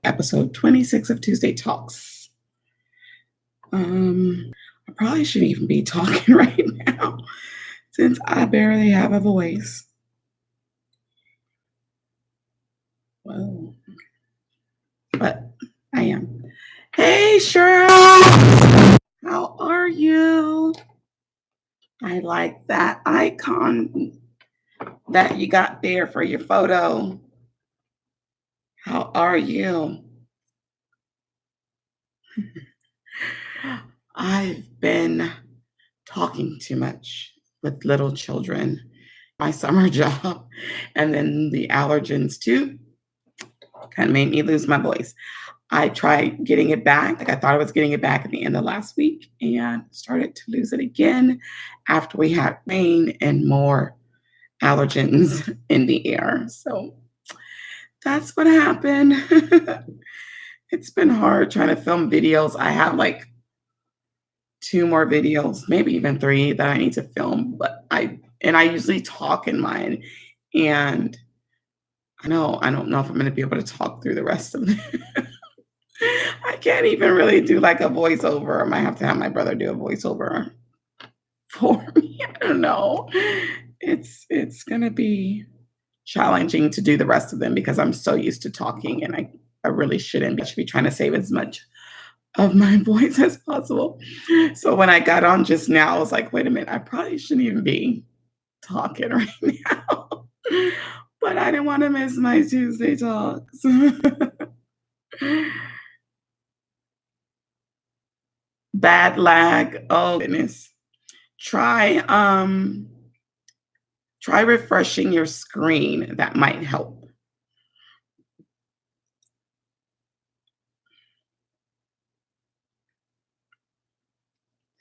Episode 26 of Tuesday Talks. I probably shouldn't even be talking right now since I barely have a voice. Well, but I am. Hey, Cheryl. How are you? I like that icon that you got there for your photo. How are you? I've been talking too much with little children, my summer job, and then the allergens too kind of made me lose my voice. I tried getting it back. Like I thought I was getting it back at the end of last week and started to lose it again after we had rain and more allergens in the air. So that's what happened. It's been hard trying to film videos. I have like 2 more videos, maybe even 3 that I need to film, but I usually talk in mine, and I don't know if I'm gonna be able to talk through the rest of it. I can't even really do like a voiceover. I might have to have my brother do a voiceover for me. I don't know. It's gonna be challenging to do the rest of them because I'm so used to talking, and I really shouldn't. I should be trying to save as much of my voice as possible. So when I got on just now, I was like, wait a minute, I probably shouldn't even be talking right now. But I didn't want to miss my Tuesday talks. Bad lag. Oh goodness. Try try refreshing your screen. That might help.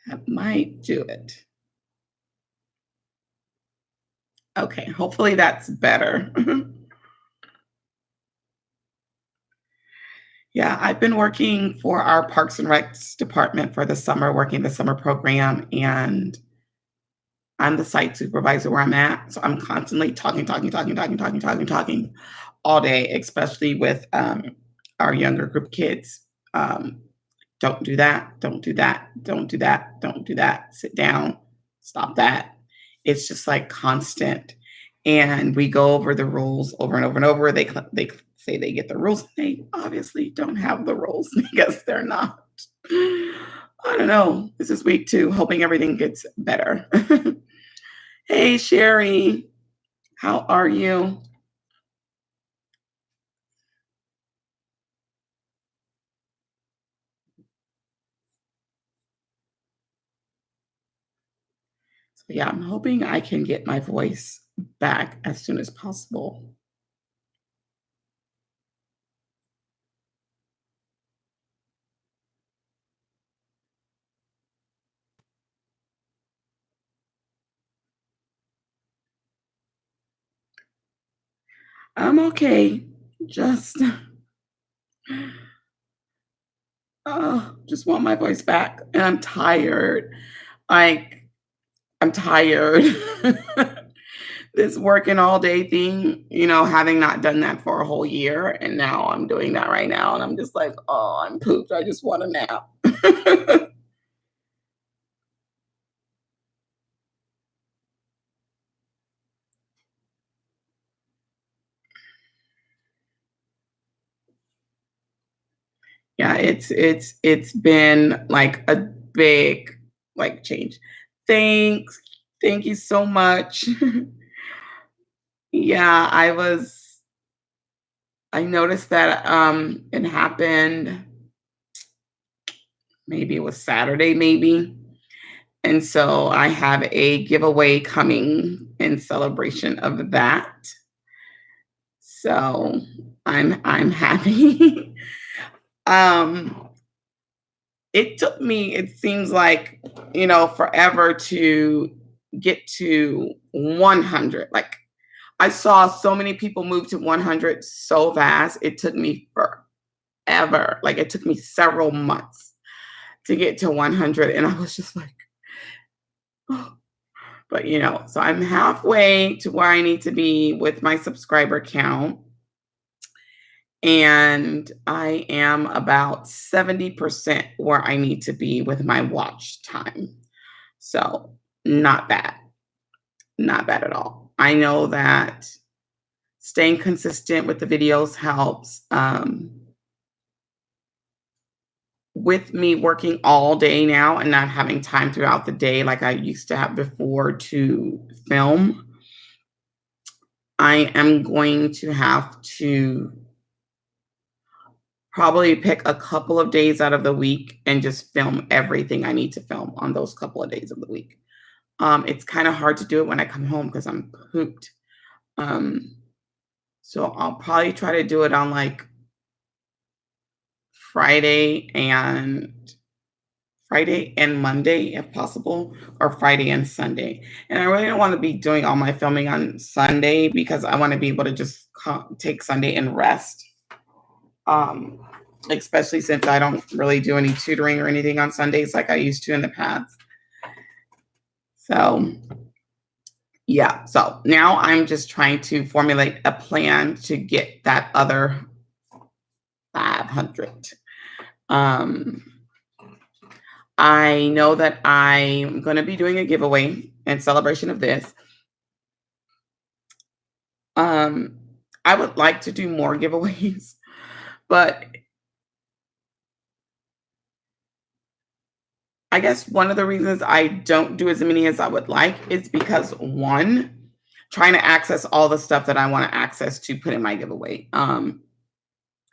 That might do it. Okay, hopefully that's better. Yeah, I've been working for our Parks and Recs department for the summer, working the summer program, and I'm the site supervisor where I'm at. So I'm constantly talking all day, especially with our younger group kids. Um, don't do that, don't do that, don't do that, don't do that, sit down, stop that. It's just like constant. And we go over the rules over and over and over. They say they get the rules. They obviously don't have the rules because they're not. I don't know. This is week 2, hoping everything gets better. Hey, Sherry, how are you? So, yeah, I'm hoping I can get my voice back as soon as possible. I'm okay. Just, just want my voice back, and I'm tired. Like, I'm tired. This working all day thing, having not done that for a whole year, and now I'm doing that right now, and I'm just like, oh, I'm pooped. I just want a nap. Yeah, it's been like a big like change. Thanks. Thank you so much. Yeah, I noticed that it happened, maybe it was Saturday maybe. And so I have a giveaway coming in celebration of that. So I'm happy. um it took me, it seems like, forever to get to 100. Like, I saw so many people move to 100 so fast. It took me forever. Like, it took me several months to get to 100. And I was just like, oh. But, so I'm halfway to where I need to be with my subscriber count. And I am about 70% where I need to be with my watch time. So, not bad. Not bad at all. I know that staying consistent with the videos helps. With me working all day now and not having time throughout the day like I used to have before to film, I am going to have to probably pick a couple of days out of the week and just film everything I need to film on those couple of days of the week. It's kind of hard to do it when I come home because I'm pooped. So I'll probably try to do it on like Friday and Monday if possible, or Friday and Sunday. And I really don't want to be doing all my filming on Sunday because I want to be able to just take Sunday and rest. Especially since I don't really do any tutoring or anything on Sundays like I used to in the past. So, yeah. So now I'm just trying to formulate a plan to get that other 500. I know that I'm going to be doing a giveaway in celebration of this. I would like to do more giveaways, but I guess one of the reasons I don't do as many as I would like is because, one, trying to access all the stuff that I want to access to put in my giveaway.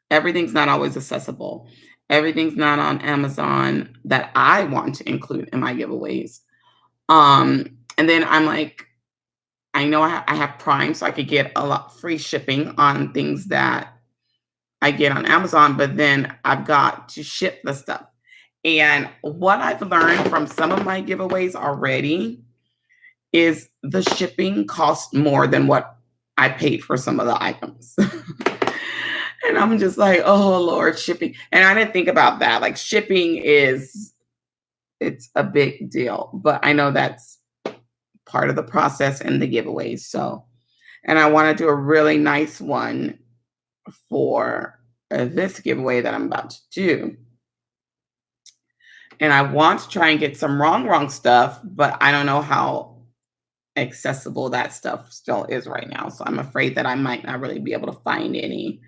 Everything's not always accessible. Everything's not on Amazon that I want to include in my giveaways. And then I'm like, I know I have Prime, so I could get a lot free shipping on things that I get on Amazon, but then I've got to ship the stuff. And what I've learned from some of my giveaways already is the shipping costs more than what I paid for some of the items. And I'm just like, oh, Lord, shipping. And I didn't think about that. Like, shipping it's a big deal. But I know that's part of the process and the giveaways. So, and I want to do a really nice one for this giveaway that I'm about to do. And I want to try and get some wrong stuff, but I don't know how accessible that stuff still is right now. So I'm afraid that I might not really be able to find any.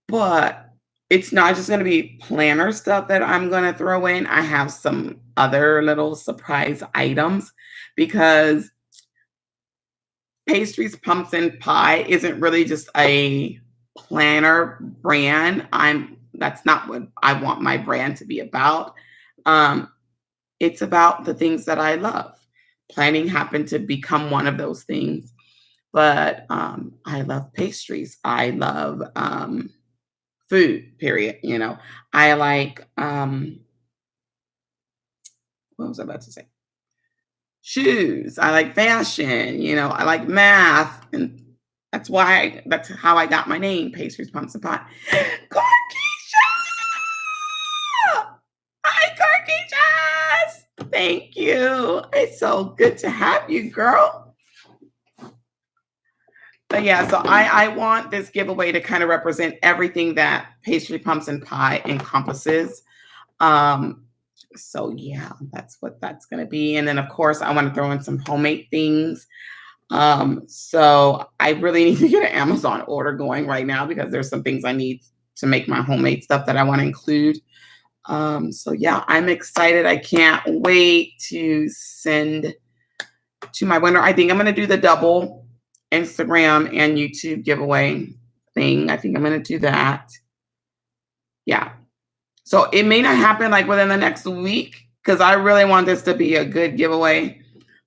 But it's not just going to be planner stuff that I'm going to throw in. I have some other little surprise items because Pastries, Pumpkin Pie isn't really just a planner brand. That's not what I want my brand to be about. It's about the things that I love. Planning happened to become one of those things. But I love pastries. I love food, period. I like, what was I about to say? Shoes. I like fashion. I like math. And that's how I got my name, Pastries, Pumps, and Pie. Carkeisha! Hi, Carkeisha! Thank you. It's so good to have you, girl. But yeah, so I want this giveaway to kind of represent everything that Pastry, Pumps, and Pie encompasses. So yeah, that's what that's going to be. And then of course I want to throw in some homemade things. So I really need to get an Amazon order going right now because there's some things I need to make my homemade stuff that I want to include. So yeah, I'm excited. I can't wait to send to my winner. I think I'm going to do the double Instagram and YouTube giveaway thing. I think I'm going to do that. Yeah. So it may not happen like within the next week because I really want this to be a good giveaway.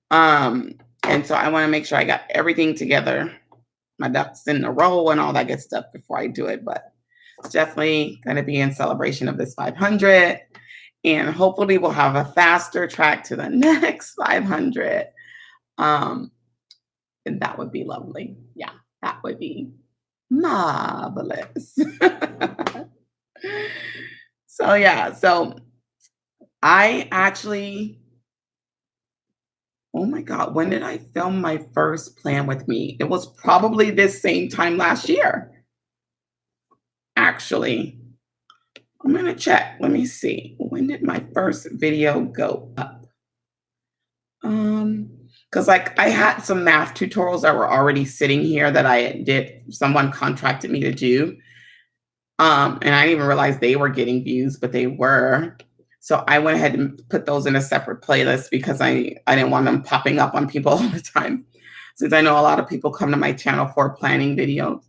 And so I want to make sure I got everything together, my ducks in a row and all that good stuff before I do it. But it's definitely going to be in celebration of this 500. And hopefully we'll have a faster track to the next 500. Um, and that would be lovely. Yeah, that would be marvelous. So yeah, so I actually, oh my God, when did I film my first Plan with Me? It was probably this same time last year, actually. I'm gonna check. Let me see. When did my first video go up? Um, because like I had some math tutorials that were already sitting here that I did, someone contracted me to do. And I didn't even realize they were getting views, but they were. So I went ahead and put those in a separate playlist because I didn't want them popping up on people all the time. Since I know a lot of people come to my channel for planning videos.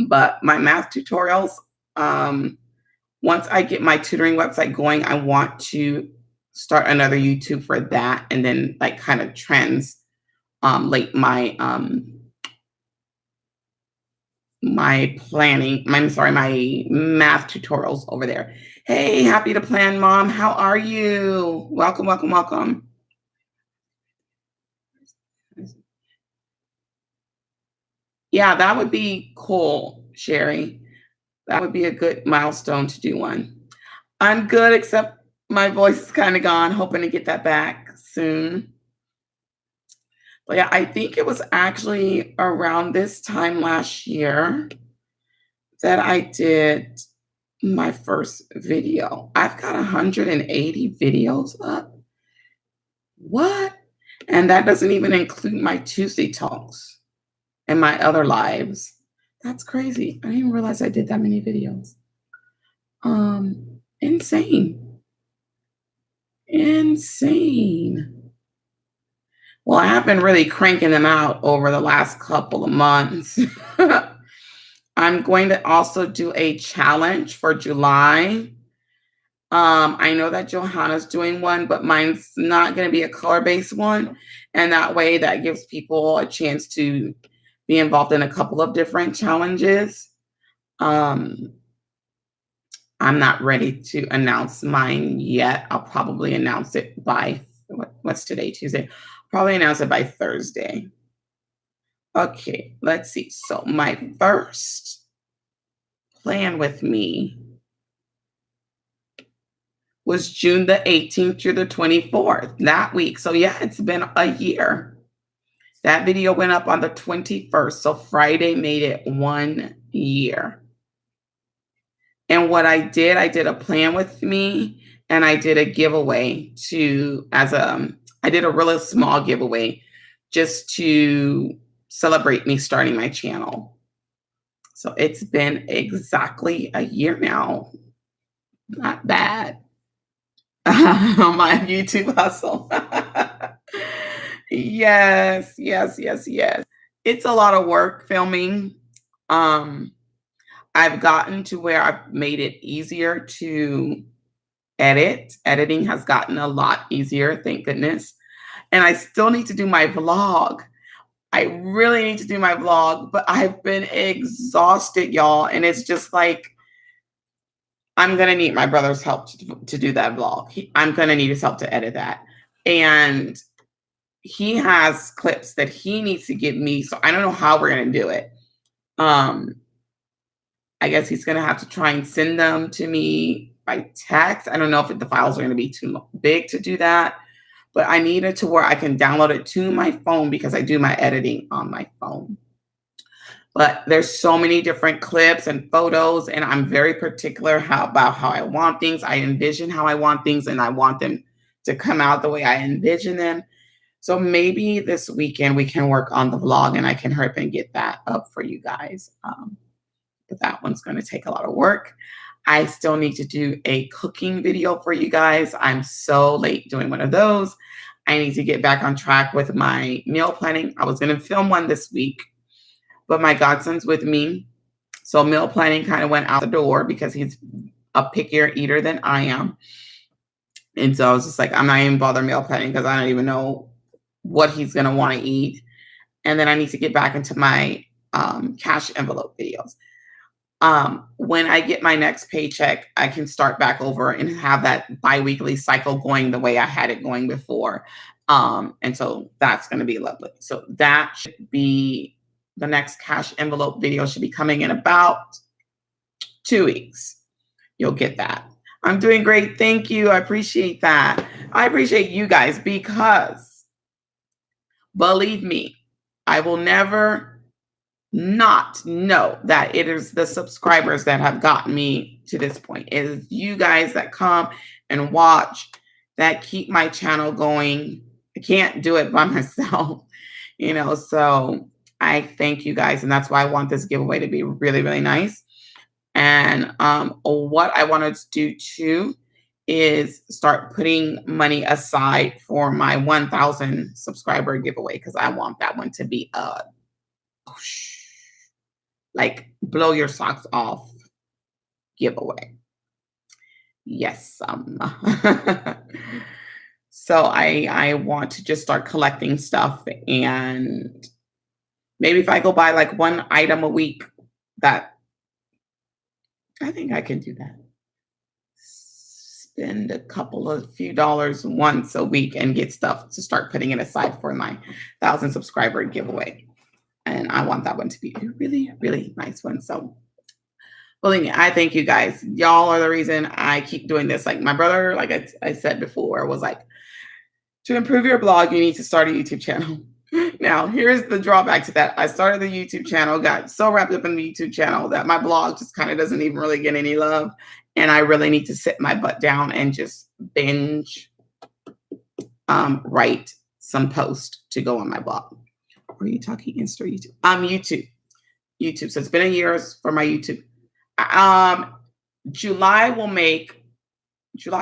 But my math tutorials, um, once I get my tutoring website going, I want to start another YouTube for that and then like kind of late my planning, I'm sorry, my math tutorials over there. Hey, happy to plan mom. How are you? Welcome, welcome, welcome. Yeah, that would be cool, Sherry. That would be a good milestone to do one. I'm good, except my voice is kind of gone. Hoping to get that back soon. But yeah, I think it was actually around this time last year that I did my first video. I've got 180 videos up. What? And that doesn't even include my Tuesday talks and my other lives. That's crazy. I didn't even realize I did that many videos. Insane. Insane. Well, I have been really cranking them out over the last couple of months. I'm going to also do a challenge for July. I know that Johanna's doing one, but mine's not going to be a color-based one. And that way that gives people a chance to be involved in a couple of different challenges. I'm not ready to announce mine yet. I'll probably announce it by, what's today, Tuesday? Probably announce it by Thursday. Okay, let's see. So my first Plan with Me was June the 18th through the 24th, that week. So yeah, it's been a year. That video went up on the 21st. So Friday made it 1 year. And what I did a Plan with Me and I did a giveaway I did a really small giveaway just to celebrate me starting my channel. So it's been exactly a year now. Not bad. My YouTube hustle. Yes, yes, yes, yes. It's a lot of work filming. Um, I've gotten to where I've made it easier to edit. Editing has gotten a lot easier, thank goodness. And I still need to do my vlog. I really need to do my vlog, but I've been exhausted, y'all. And it's just like, I'm going to need my brother's help to do that vlog. I'm going to need his help to edit that. And he has clips that he needs to give me. So I don't know how we're going to do it. I guess he's going to have to try and send them to me by text. I don't know if the files are going to be too big to do that, but I need it to where I can download it to my phone because I do my editing on my phone. But there's so many different clips and photos, and I'm very particular about how I want things. I envision how I want things, and I want them to come out the way I envision them. So maybe this weekend we can work on the vlog, and I can hurry up and get that up for you guys. But that one's going to take a lot of work. I still need to do a cooking video for you guys. I'm so late doing one of those. I need to get back on track with my meal planning. I was going to film one this week, but my godson's with me. So meal planning kind of went out the door because he's a pickier eater than I am. And so I was just like, I'm not even bothering meal planning because I don't even know what he's going to want to eat. And then I need to get back into my cash envelope videos. When I get my next paycheck, I can start back over and have that biweekly cycle going the way I had it going before. And so that's going to be lovely. So that should be the next cash envelope video should be coming in about 2 weeks. You'll get that. I'm doing great. Thank you. I appreciate that. I appreciate you guys because believe me, I will never not know that it is the subscribers that have gotten me to this point. It is you guys that come and watch that keep my channel going. I can't do it by myself, so I thank you guys. And that's why I want this giveaway to be really, really nice. And what I wanted to do too is start putting money aside for my 1,000 subscriber giveaway because I want that one to be like blow your socks off giveaway. Yes. So I want to just start collecting stuff, and maybe if I go buy like one item a week, that I think I can do that. Spend a few dollars once a week and get stuff to start putting it aside for my 1,000 subscriber giveaway. And I want that one to be a really, really nice one. So believe me, I thank you guys. Y'all are the reason I keep doing this. Like my brother, like I said before, was like, to improve your blog, you need to start a YouTube channel. Now, here's the drawback to that. I started the YouTube channel, got so wrapped up in the YouTube channel that my blog just kind of doesn't even really get any love. And I really need to sit my butt down and just binge write some posts to go on my blog. Are you talking Insta or YouTube? YouTube. YouTube. So it's been a year for my YouTube. July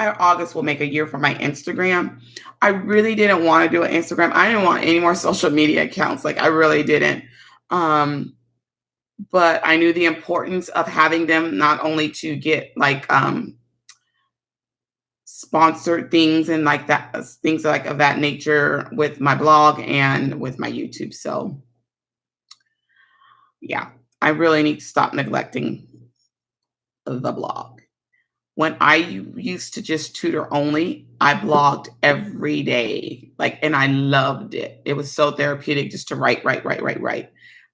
or August will make a year for my Instagram. I really didn't want to do an Instagram. I didn't want any more social media accounts. Like I really didn't. But I knew the importance of having them not only to get like sponsored things and like that, things like of that nature with my blog and with my YouTube. So yeah, I really need to stop neglecting the blog. When I used to just tutor only, I blogged every day, and I loved it. It was so therapeutic just to write.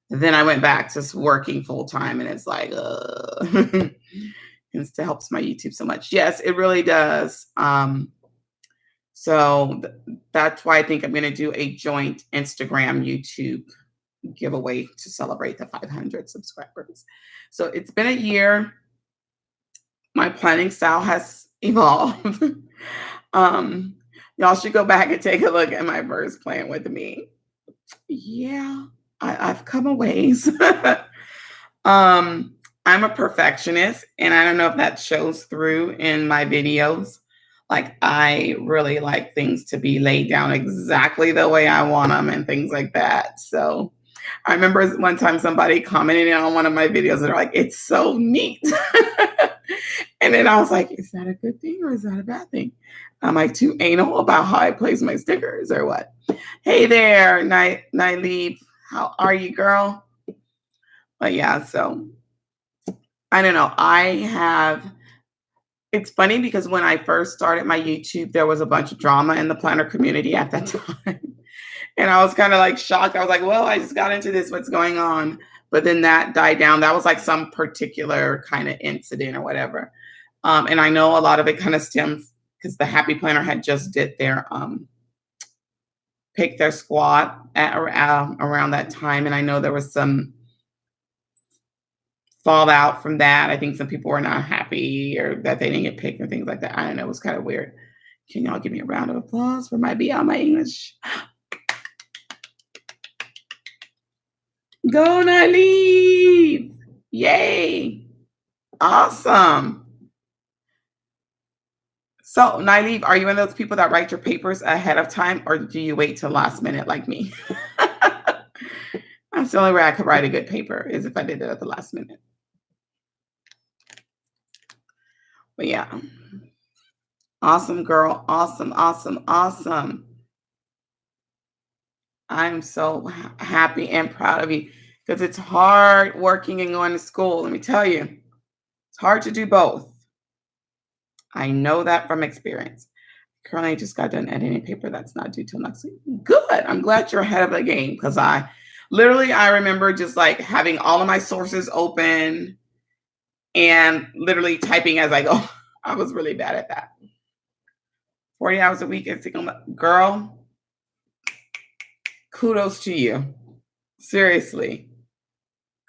Then I went back to working full time, and it's like, it helps my YouTube so much. Yes, it really does. So that's why I think I'm going to do a joint Instagram YouTube giveaway to celebrate the 500 subscribers. So it's been a year. My planning style has evolved. Y'all should go back and take a look at my first plan with me. Yeah, I've come a ways. I'm a perfectionist, and I don't know if that shows through in my videos. Like, I really like things to be laid down exactly the way I want them and things like that. So I remember one time somebody commented on one of my videos and they're like, it's so neat. And then I was like, is that a good thing or is that a bad thing? I'm like too anal about how I place my stickers or what? Hey there, Naileve. How are you, girl? But yeah, so I don't know. It's funny because when I first started my YouTube, there was a bunch of drama in the planner community at that time. And I was kind of like shocked. I was like, well, I just got into this. What's going on? But then that died down. That was like some particular kind of incident or whatever. And I know a lot of it kind of stemmed because the Happy Planner had just did their pick their squad around that time. And I know there was some fallout from that. I think some people were not happy or that they didn't get picked or things like that. I don't know. It was kind of weird. Can y'all give me a round of applause for my Be Out My English? Go Naileve! Yay! Awesome. So Naileve, are you one of those people that write your papers ahead of time or do you wait till last minute like me? That's the only way I could write a good paper is if I did it at the last minute. But yeah. Awesome, girl. Awesome, awesome, awesome. I'm so happy and proud of you because it's hard working and going to school. Let me tell you, it's hard to do both. I know that from experience. Currently, I just got done editing paper that's not due till next week. Good. I'm glad you're ahead of the game because I remember just like having all of my sources open and literally typing as I go. I was really bad at that. 40 hours a week at single girl. Kudos to you. Seriously.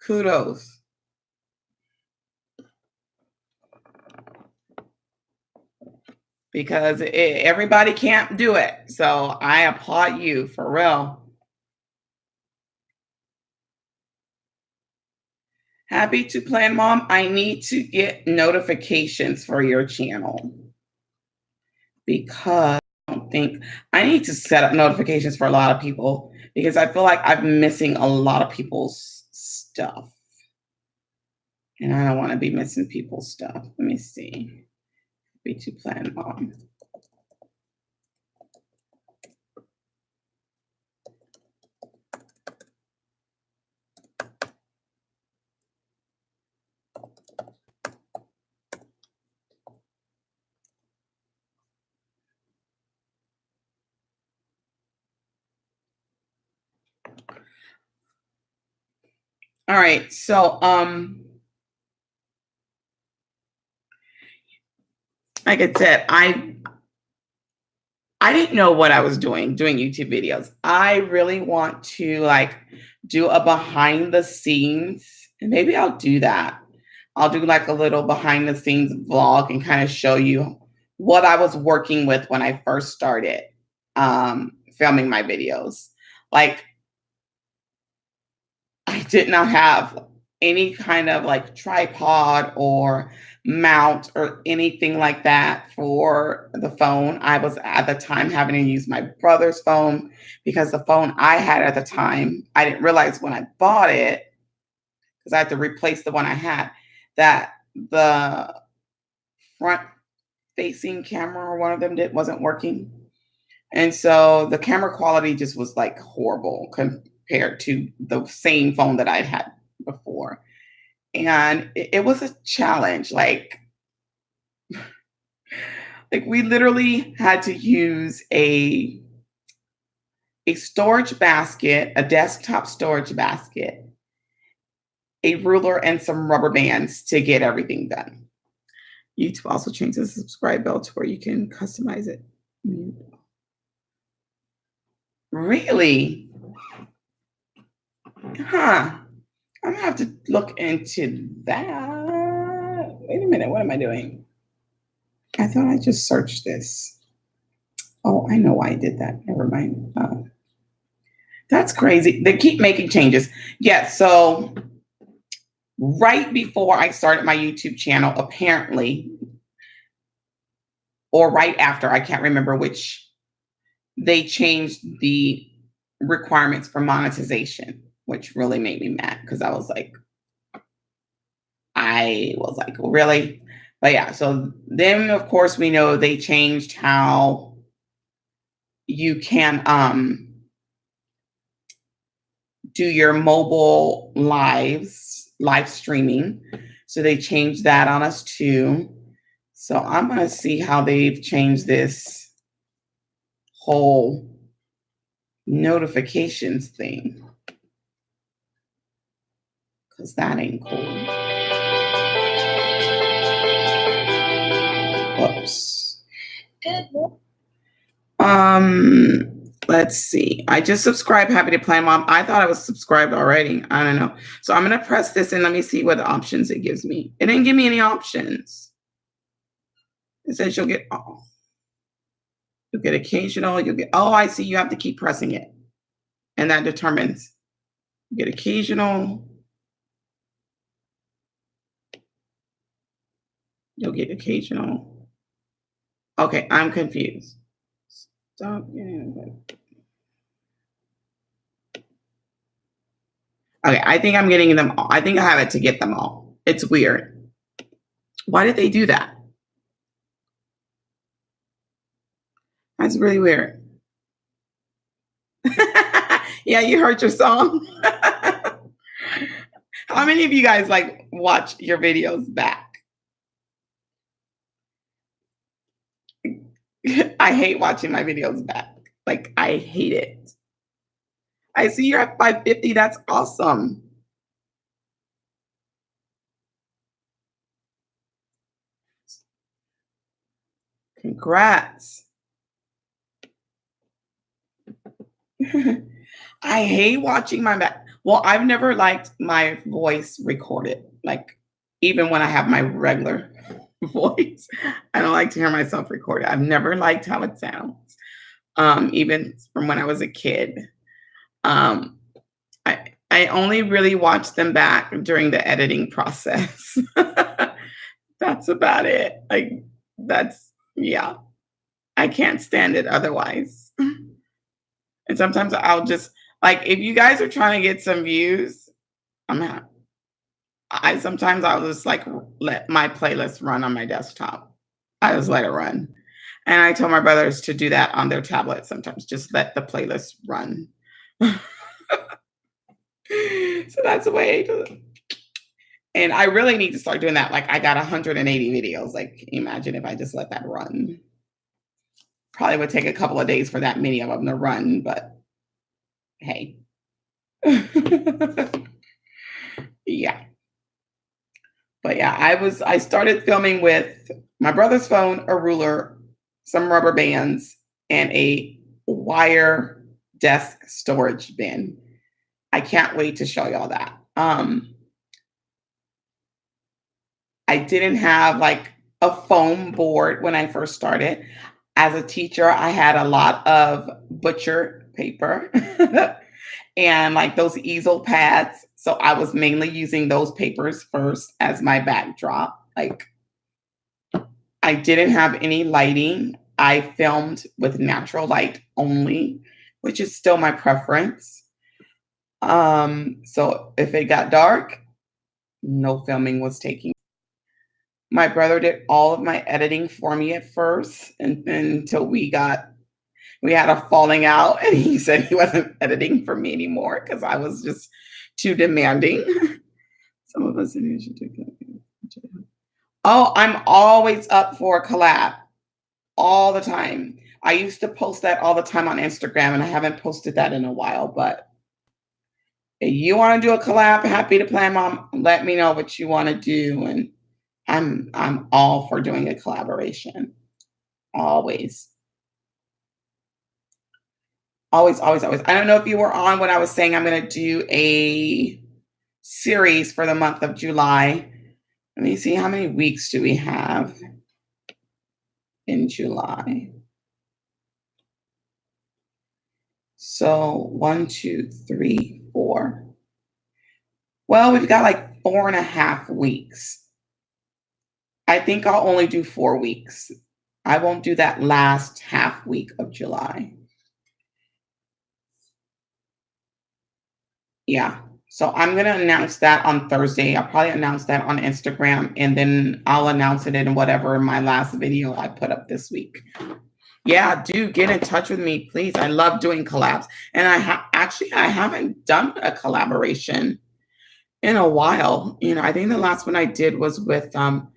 Kudos. Because everybody can't do it. So I applaud you for real. Happy to plan, Mom. I need to get notifications for your channel because I don't think I need to set up notifications for a lot of people because I feel like I'm missing a lot of people's stuff. And I don't want to be missing people's stuff. Let me see. Happy to plan, Mom. All right, so like I said, I didn't know what I was doing YouTube videos. I really want to like do a behind the scenes, and maybe I'll do that. I'll do like a little behind the scenes vlog and kind of show you what I was working with when I first started filming my videos. Like I did not have any kind of like tripod or mount or anything like that for the phone. I was at the time having to use my brother's phone because the phone I had at the time, I didn't realize when I bought it, because I had to replace the one I had, that the front facing camera or one of them wasn't working. And so the camera quality just was like horrible compared to the same phone that I'd had before. And it was a challenge. Like we literally had to use a storage basket, a desktop storage basket, a ruler, and some rubber bands to get everything done. YouTube also changed the subscribe bell to where you can customize it. Really? Huh. I'm gonna have to look into that. Wait a minute, what am I doing? I thought I just searched this. Oh, I know why I did that. Never mind. That's crazy. They keep making changes. Yeah, so right before I started my YouTube channel, apparently, or right after, I can't remember which, they changed the requirements for monetization, which really made me mad because I was like, well, really? But yeah, so then of course we know they changed how you can do your mobile live streaming. So they changed that on us too. So I'm gonna see how they've changed this whole notifications thing. Because that ain't cool. Whoops. Let's see. I just subscribed. Happy to Plan, Mom. I thought I was subscribed already. I don't know. So I'm gonna press this and let me see what options it gives me. It didn't give me any options. It says you'll get you'll get occasional. You'll get. Oh, I see. You have to keep pressing it, and that determines. You get occasional. You'll get occasional. Okay, I'm confused. Stop. Okay, I think I'm getting them all. I think I have it to get them all. It's weird. Why did they do that? That's really weird. Yeah, you heard your song. How many of you guys like watch your videos back? I hate watching my videos back. Like I hate it. I see you're at 550. That's awesome. Congrats. I hate watching my back. Well, I've never liked my voice recorded. Like even when I have my regular voice, I don't like to hear myself recorded. I've never liked how it sounds. Even from when I was a kid. Um, I only really watch them back during the editing process. That's about it. Like that's yeah. I can't stand it otherwise. And sometimes I'll just like if you guys are trying to get some views, I'm not. I sometimes I'll just like let my playlist run on my desktop. I just let it run. And I tell my brothers to do that on their tablet sometimes. Just let the playlist run. So that's the way I do it. And I really need to start doing that. Like I got 180 videos. Like imagine if I just let that run. Probably would take a couple of days for that many of them to run, but hey. Yeah. But yeah, I started filming with my brother's phone, a ruler, some rubber bands, and a wire desk storage bin. I can't wait to show y'all that. I didn't have like a foam board when I first started. As a teacher, I had a lot of butcher paper and like those easel pads. So I was mainly using those papers first as my backdrop. Like I didn't have any lighting. I filmed with natural light only, which is still my preference. So if it got dark, no filming was taking. My brother did all of my editing for me at first, and until we had a falling out, and he said he wasn't editing for me anymore because I was just too demanding. Some of us in here should take that. Oh, I'm always up for a collab all the time. I used to post that all the time on Instagram, and I haven't posted that in a while. But if you want to do a collab, happy to plan, Mom. Let me know what you want to do, and I'm all for doing a collaboration. Always. Always, always, always. I don't know if you were on when I was saying I'm going to do a series for the month of July. Let me see how many weeks do we have in July. So 1, 2, 3, 4. Well, we've got like 4.5 weeks. I think I'll only do 4 weeks. I won't do that last half week of July. Yeah. So I'm going to announce that on Thursday. I'll probably announce that on Instagram and then I'll announce it in whatever my last video I put up this week. Yeah, do get in touch with me, please. I love doing collabs. And I haven't done a collaboration in a while. You know, I think the last one I did was with um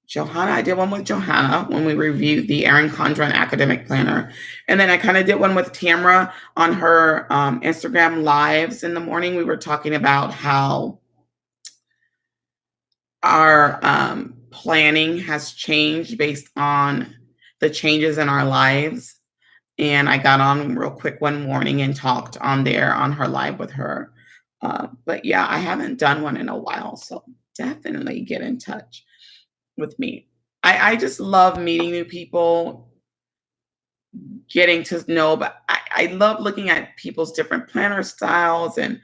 Johanna. I did one with Johanna when we reviewed the Erin Condren academic planner. And then I kind of did one with Tamara on her Instagram lives in the morning. We were talking about how our planning has changed based on the changes in our lives. And I got on real quick one morning and talked on there on her live with her. But yeah, I haven't done one in a while. So definitely get in touch with me. I just love meeting new people, getting to know, but I love looking at people's different planner styles and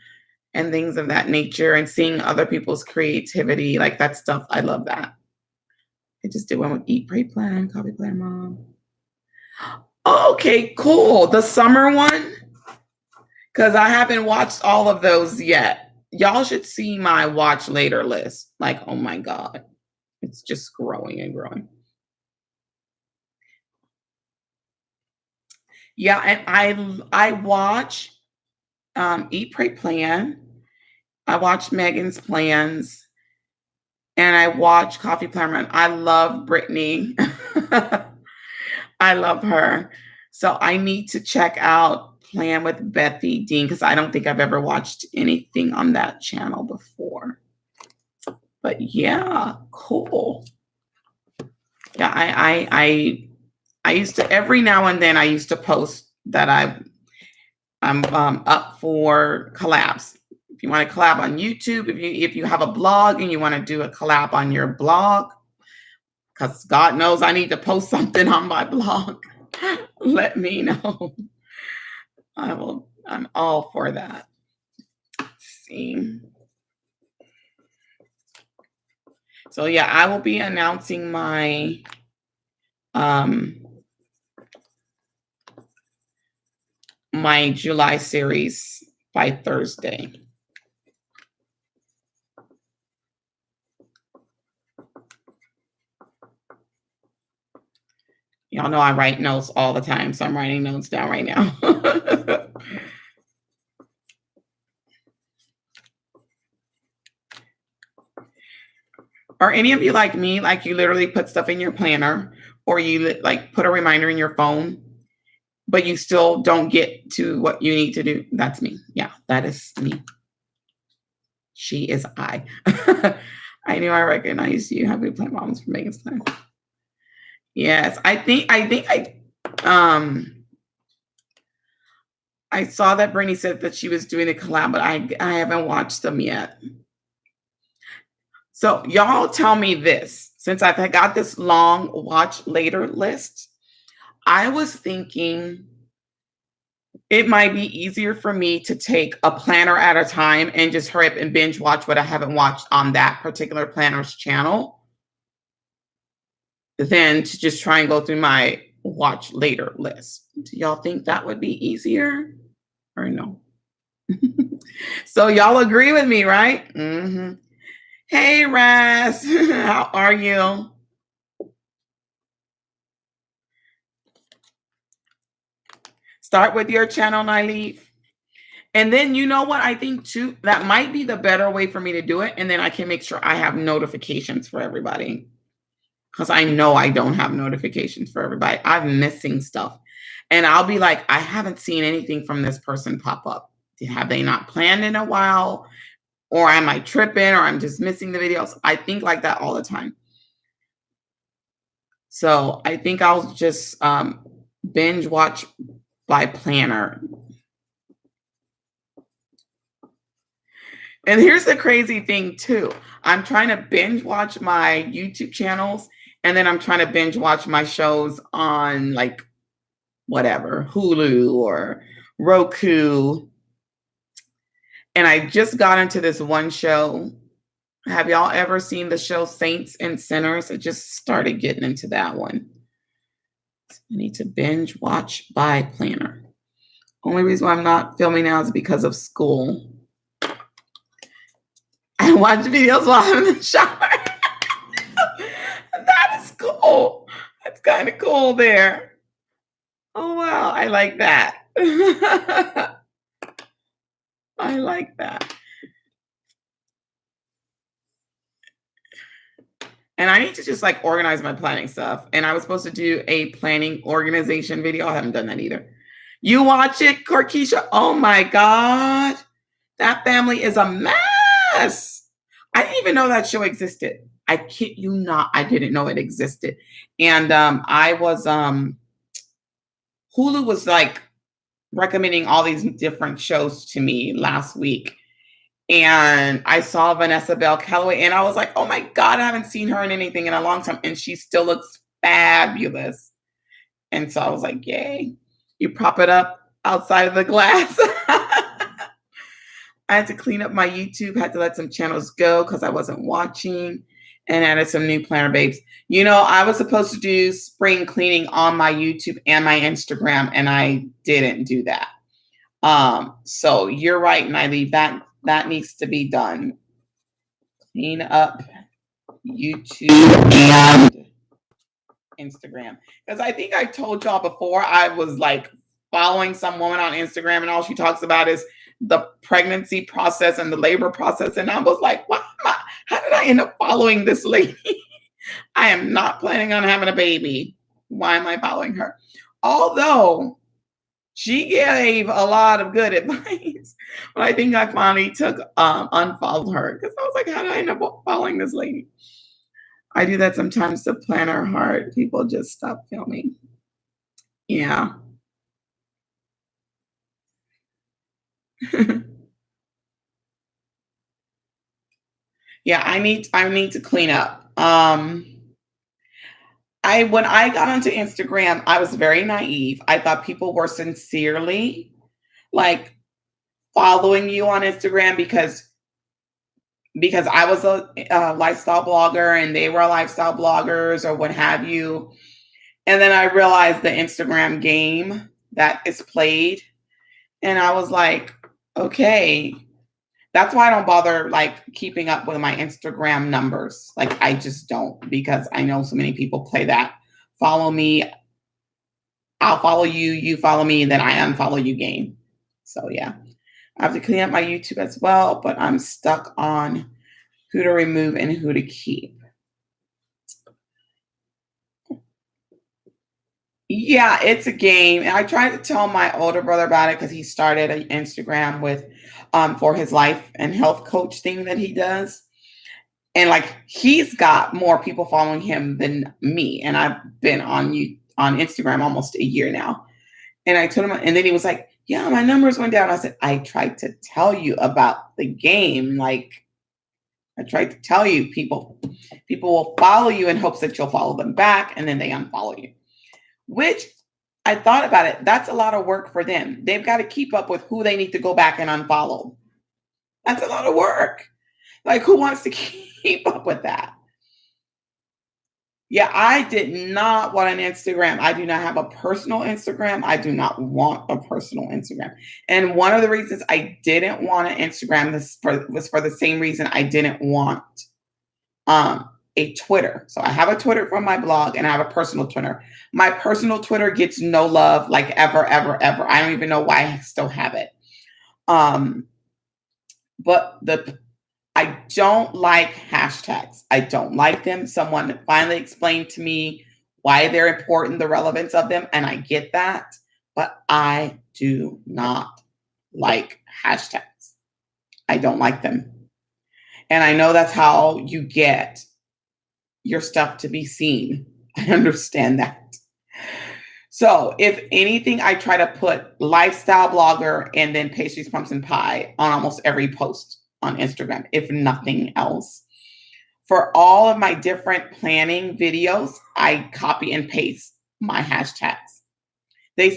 things of that nature and seeing other people's creativity. Like that stuff, I love that. I just did one with Eat, Pray, Plan, Copy, Plan, Mom. Okay, cool. The summer one, because I haven't watched all of those yet. Y'all should see my watch later list. Like, oh my God, it's just growing and growing. Yeah, and I watch Eat, Pray, Plan. I watched Megan's Plans, and I watched Coffee Plan Run. I love Brittany. I love her. So I need to check out Plan with Bethy Dean because I don't think I've ever watched anything on that channel before. But yeah, cool. Yeah, I used to every now and then I used to post that I'm up for collabs. If you want to collab on YouTube, if you have a blog and you want to do a collab on your blog, because God knows I need to post something on my blog, let me know. I'm all for that. Let's see. So yeah, I will be announcing my my July series by Thursday. Y'all know I write notes all the time, so I'm writing notes down right now. Are any of you like me? Like you literally put stuff in your planner or you like put a reminder in your phone, but you still don't get to what you need to do? That's me. Yeah, that is me. She is I. I knew I recognized you. Happy Plant Moms for Megan's Plan. Yes, I saw that Brittany said that she was doing a collab, but I haven't watched them yet. So y'all tell me this, since I've got this long watch later list, I was thinking it might be easier for me to take a planner at a time and just hurry up and binge watch what I haven't watched on that particular planner's channel than to just try and go through my watch later list. Do y'all think that would be easier or no? So y'all agree with me, right? Mm-hmm. Hey, Raz, how are you? Start with your channel, Nyleaf. And then you know what? I think too, that might be the better way for me to do it. And then I can make sure I have notifications for everybody. Because I know I don't have notifications for everybody. I'm missing stuff. And I'll be like, I haven't seen anything from this person pop up. Have they not planned in a while? Or am I tripping? Or I'm just missing the videos? I think like that all the time. So I think I'll just binge watch by planner. And here's the crazy thing too. I'm trying to binge watch my YouTube channels, and then I'm trying to binge watch my shows on like whatever, Hulu or Roku. And I just got into this one show. Have y'all ever seen the show Saints and Sinners? I just started getting into that one. I need to binge watch by planner. Only reason why I'm not filming now is because of school. I watch videos while I'm in the shower. That is cool. That's kind of cool there. Oh, wow. I like that. I like that. And I need to just like organize my planning stuff. And I was supposed to do a planning organization video. I haven't done that either. You watch it, Corkeisha? Oh my God. That family is a mess. I didn't even know that show existed. I kid you not. I didn't know it existed. And I was, Hulu was like recommending all these different shows to me last week. And I saw Vanessa Bell Calloway and I was like, oh my God, I haven't seen her in anything in a long time. And she still looks fabulous. And so I was like, yay, you prop it up outside of the glass. I had to clean up my YouTube, had to let some channels go because I wasn't watching, and added some new planner babes. You know, I was supposed to do spring cleaning on my YouTube and my Instagram, and I didn't do that. So you're right, Nylee, that needs to be done. Clean up YouTube and Instagram. Because I think I told y'all before I was like following some woman on Instagram and all she talks about is the pregnancy process and the labor process. And I was like, how did I end up following this lady? I am not planning on having a baby. Why am I following her? Although she gave a lot of good advice, but I think I finally unfollowed her because I was like, how did I end up following this lady? I do that sometimes to plan our heart. People just stop filming. Yeah. Yeah, I need to clean up. I when I got onto Instagram, I was very naive. I thought people were sincerely like following you on Instagram because I was a lifestyle blogger and they were lifestyle bloggers or what have you. And then I realized the Instagram game that is played, and I was like, okay, that's why I don't bother like keeping up with my Instagram numbers. Like I just don't because I know so many people play that. Follow me, I'll follow you, you follow me, and then I unfollow you game. So yeah. I have to clean up my YouTube as well, but I'm stuck on who to remove and who to keep. Yeah, it's a game. And I tried to tell my older brother about it because he started an Instagram with for his life and health coach thing that he does. And like he's got more people following him than me. And I've been on Instagram almost a year now. And I told him, and then he was like, yeah, my numbers went down. I said, I tried to tell you about the game. Like I tried to tell you, people will follow you in hopes that you'll follow them back, and then they unfollow you. Which I thought about it. That's a lot of work for them. They've got to keep up with who they need to go back and unfollow. That's a lot of work. Like, who wants to keep up with that? Yeah, I did not want an Instagram. I do not have a personal Instagram. I do not want a personal Instagram. And one of the reasons I didn't want an Instagram was for the same reason I didn't want a Twitter. So I have a Twitter from my blog and I have a personal Twitter. My personal Twitter gets no love like ever, ever, ever. I don't even know why I still have it. But I don't like hashtags. I don't like them. Someone finally explained to me why they're important, the relevance of them, and I get that, but I do not like hashtags. I don't like them. And I know that's how you get your stuff to be seen. I understand that. So if anything, I try to put lifestyle blogger and then pastries, pumpkin pie on almost every post on Instagram, if nothing else. For all of my different planning videos, I copy and paste my hashtags.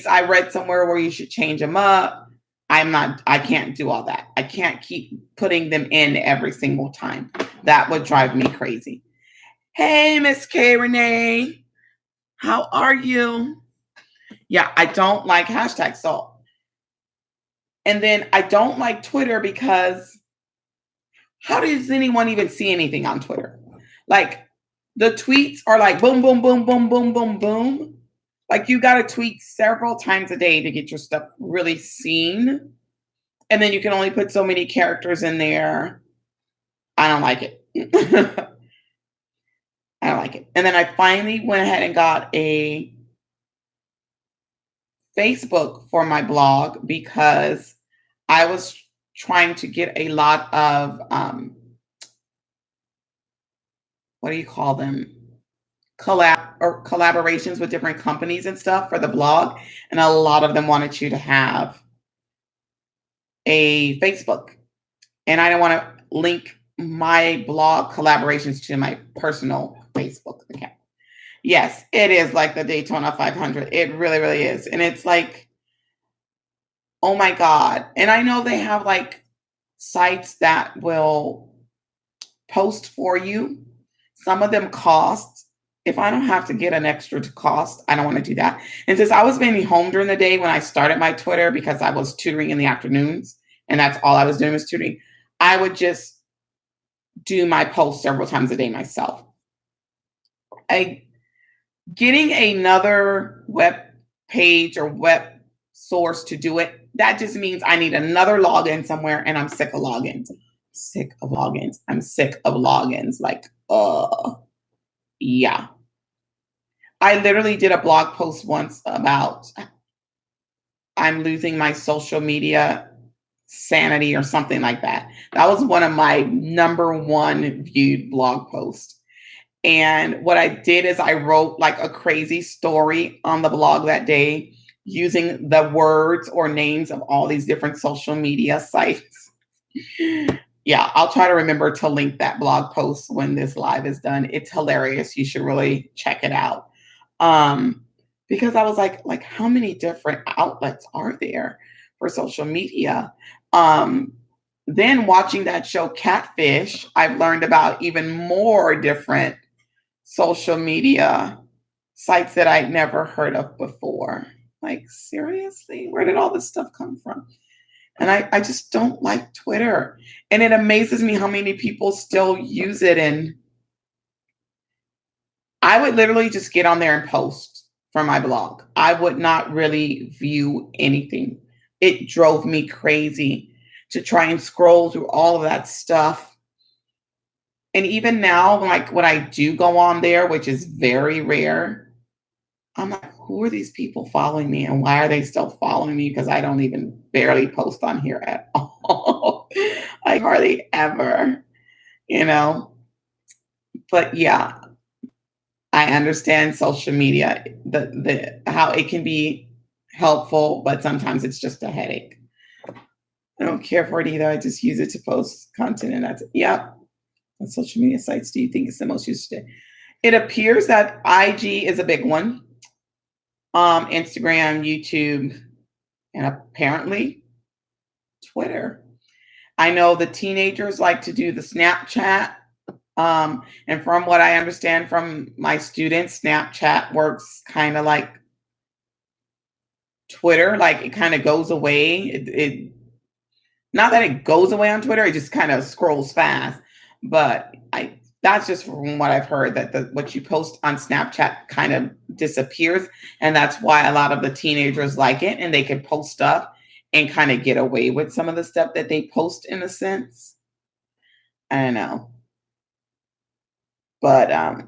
I read somewhere where you should change them up. I can't do all that. I can't keep putting them in every single time. That would drive me crazy. Hey, Miss K Renee, how are you? Yeah, I don't like hashtags. So, and then I don't like Twitter because how does anyone even see anything on Twitter? Like the tweets are like boom, boom, boom, boom, boom, boom, boom. Like you got to tweet several times a day to get your stuff really seen. And then you can only put so many characters in there. I don't like it. I don't like it. And then I finally went ahead and got a Facebook for my blog because I was trying to get a lot of what do you call them? Collaborations with different companies and stuff for the blog. And a lot of them wanted you to have a Facebook. And I don't want to link my blog collaborations to my personal Facebook account. Yes, it is like the Daytona 500. It really, really is. And it's like, oh my God. And I know they have like sites that will post for you. Some of them cost. If I don't have to get an extra to cost, I don't want to do that. And since I was mainly home during the day when I started my Twitter because I was tutoring in the afternoons and that's all I was doing was tutoring, I would just do my posts several times a day myself. Getting another web page or web source to do it. That just means I need another login somewhere, and I'm sick of logins. Sick of logins. I'm sick of logins. Like, yeah. I literally did a blog post once about I'm losing my social media sanity or something like that. That was one of my number one viewed blog posts. And what I did is I wrote like a crazy story on the blog that day using the words or names of all these different social media sites. Yeah, I'll try to remember to link that blog post when this live is done. It's hilarious. You should really check it out. Because I was like, how many different outlets are there for social media? Then watching that show Catfish, I've learned about even more different social media sites that I'd never heard of before. Like, seriously, where did all this stuff come from? And I just don't like Twitter. And it amazes me how many people still use it. And I would literally just get on there and post from my blog. I would not really view anything. It drove me crazy to try and scroll through all of that stuff. And even now, like when I do go on there, which is very rare, I'm like, who are these people following me and why are they still following me? Because I don't even barely post on here at all. Like hardly ever, you know. But yeah, I understand social media, the how it can be helpful, but sometimes it's just a headache. I don't care for it either. I just use it to post content and that's it. Yeah. What social media sites do you think is the most used today? It appears that IG is a big one. Instagram, YouTube, and apparently Twitter. I know the teenagers like to do the Snapchat. And from what I understand from my students, Snapchat works kind of like Twitter, like it kind of goes away. It not that it goes away on Twitter, it just kind of scrolls fast. But I that's just from what I've heard that what you post on Snapchat kind of disappears, and that's why a lot of the teenagers like it, and they can post stuff and kind of get away with some of the stuff that they post in a sense. I don't know, but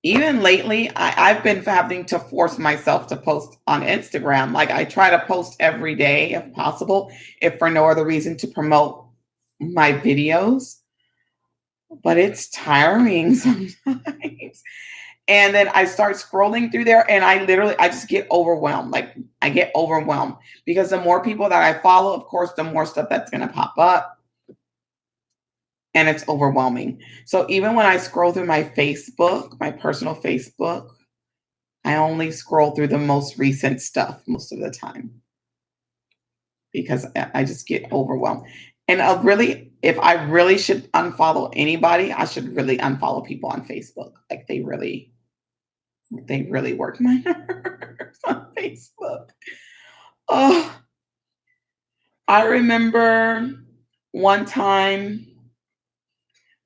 even lately, I've been having to force myself to post on Instagram. Like I try to post every day if possible, if for no other reason to promote my videos. But it's tiring sometimes. And then I start scrolling through there and I just get overwhelmed. Like I get overwhelmed because the more people that I follow, of course, the more stuff that's going to pop up. And it's overwhelming. So even when I scroll through my Facebook, my personal Facebook, I only scroll through the most recent stuff most of the time because I just get overwhelmed. And if I really should unfollow anybody, I should really unfollow people on Facebook. Like they really work my nerves on Facebook. Oh, I remember one time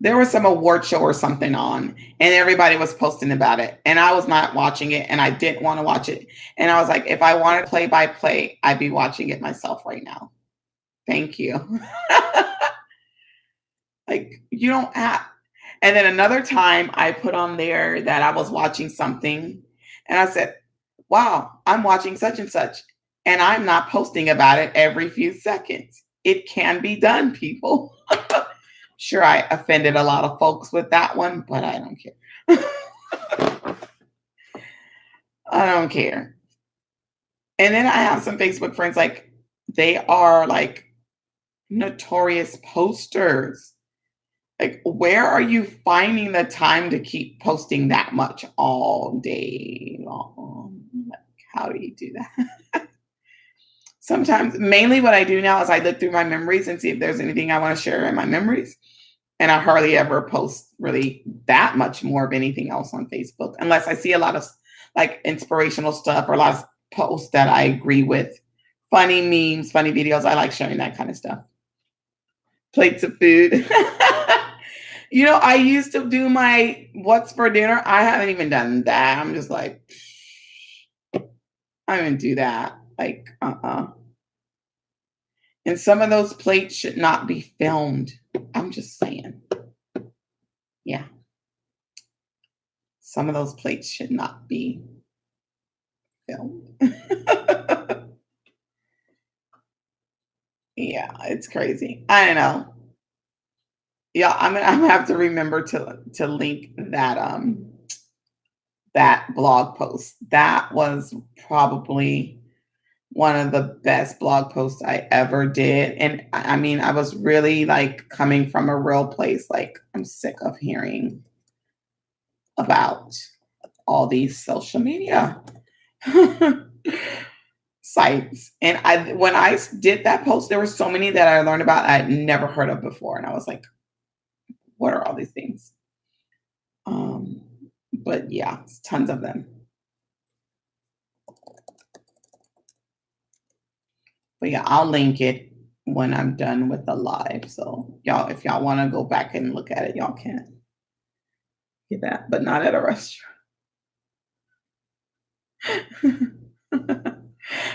there was some award show or something on and everybody was posting about it and I was not watching it and I didn't want to watch it. And I was like, if I wanted play by play, I'd be watching it myself right now. Thank you. Like you don't have. And then another time I put on there that I was watching something and I said, wow, I'm watching such and such. And I'm not posting about it every few seconds. It can be done, people. Sure, I offended a lot of folks with that one, but I don't care. I don't care. And then I have some Facebook friends, like, they are like notorious posters. Like, where are you finding the time to keep posting that much all day long? Like, how do you do that? Sometimes, mainly what I do now is I look through my memories and see if there's anything I want to share in my memories. And I hardly ever post really that much more of anything else on Facebook, unless I see a lot of like inspirational stuff or a lot of posts that I agree with. Funny memes, funny videos. I like sharing that kind of stuff. Plates of food. You know, I used to do my what's for dinner. I haven't even done that. I'm just like, I wouldn't do that. Like, And some of those plates should not be filmed. I'm just saying. Yeah. Some of those plates should not be filmed. Yeah, it's crazy. I know. Yeah, I'm gonna have to remember to link that blog post. That was probably one of the best blog posts I ever did. And I mean, I was really like coming from a real place. Like, I'm sick of hearing about all these social media sites. And when I did that post, there were so many that I learned about I'd never heard of before. And I was like, what are all these things? But yeah, tons of them. But yeah, I'll link it when I'm done with the live. So y'all, if y'all want to go back and look at it, y'all can get that, but not at a restaurant.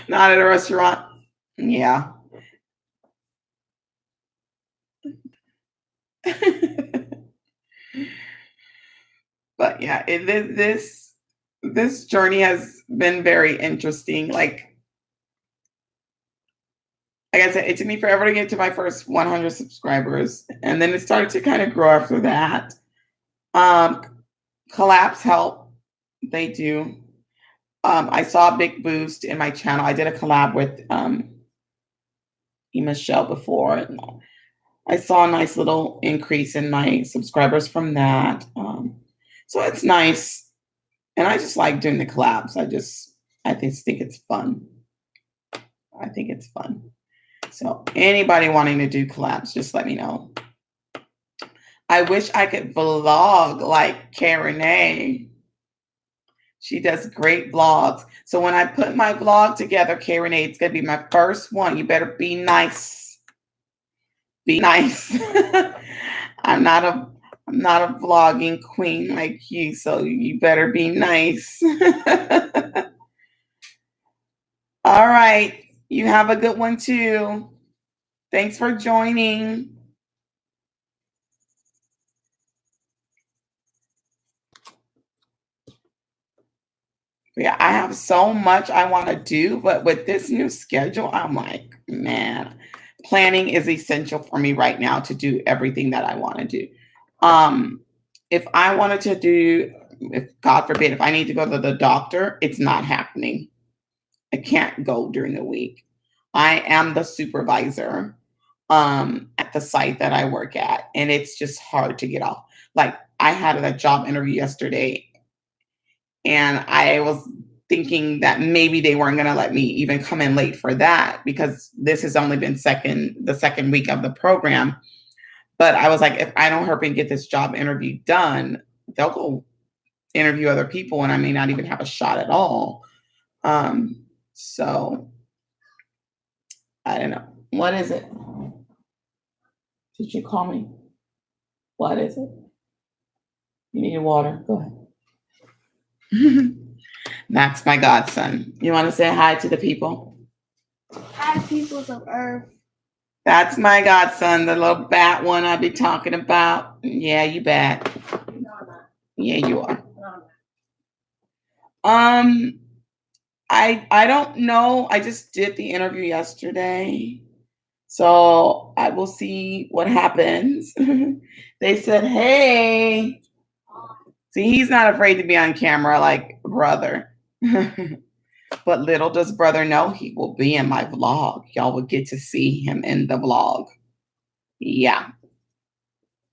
Not at a restaurant. Yeah. But yeah, this journey has been very interesting. Like I said, it took me forever to get to my first 100 subscribers, and then it started to kind of grow after that. Um, Collabs help. They do. I saw a big boost in my channel. I did a collab with Michelle before, and I saw a nice little increase in my subscribers from that. So it's nice, and I just like doing the collabs. I just think it's fun. I think it's fun. So anybody wanting to do collabs, just let me know. I wish I could vlog like Karen A. She does great vlogs. So when I put my vlog together, Karen A, it's gonna be my first one. You better be nice. Be nice. I'm not a vlogging queen like you, so you better be nice. All right. You have a good one too. Thanks for joining. Yeah, I have so much I want to do, but with this new schedule, I'm like, man, planning is essential for me right now to do everything that I want to do. If I wanted to do, if God forbid, if I need to go to the doctor, it's not happening. I can't go during the week. I am the supervisor at the site that I work at, and it's just hard to get off. Like, I had a job interview yesterday, and I was thinking that maybe they weren't going to let me even come in late for that because this has only been the second week of the program. But I was like, if I don't hurry and get this job interview done, they'll go interview other people and I may not even have a shot at all. So I don't know. What is it? Did you call me? What is it? You need water? Go ahead. That's my godson. You want to say hi to the people? Hi, peoples of Earth. That's my godson, the little bat one I be talking about. Yeah, you bet. No, I'm not. Yeah, you are. No, I'm not. I don't know. I just did the interview yesterday. So I will see what happens. They said, hey. See, he's not afraid to be on camera like brother. But little does brother know he will be in my vlog. Y'all will get to see him in the vlog. Yeah.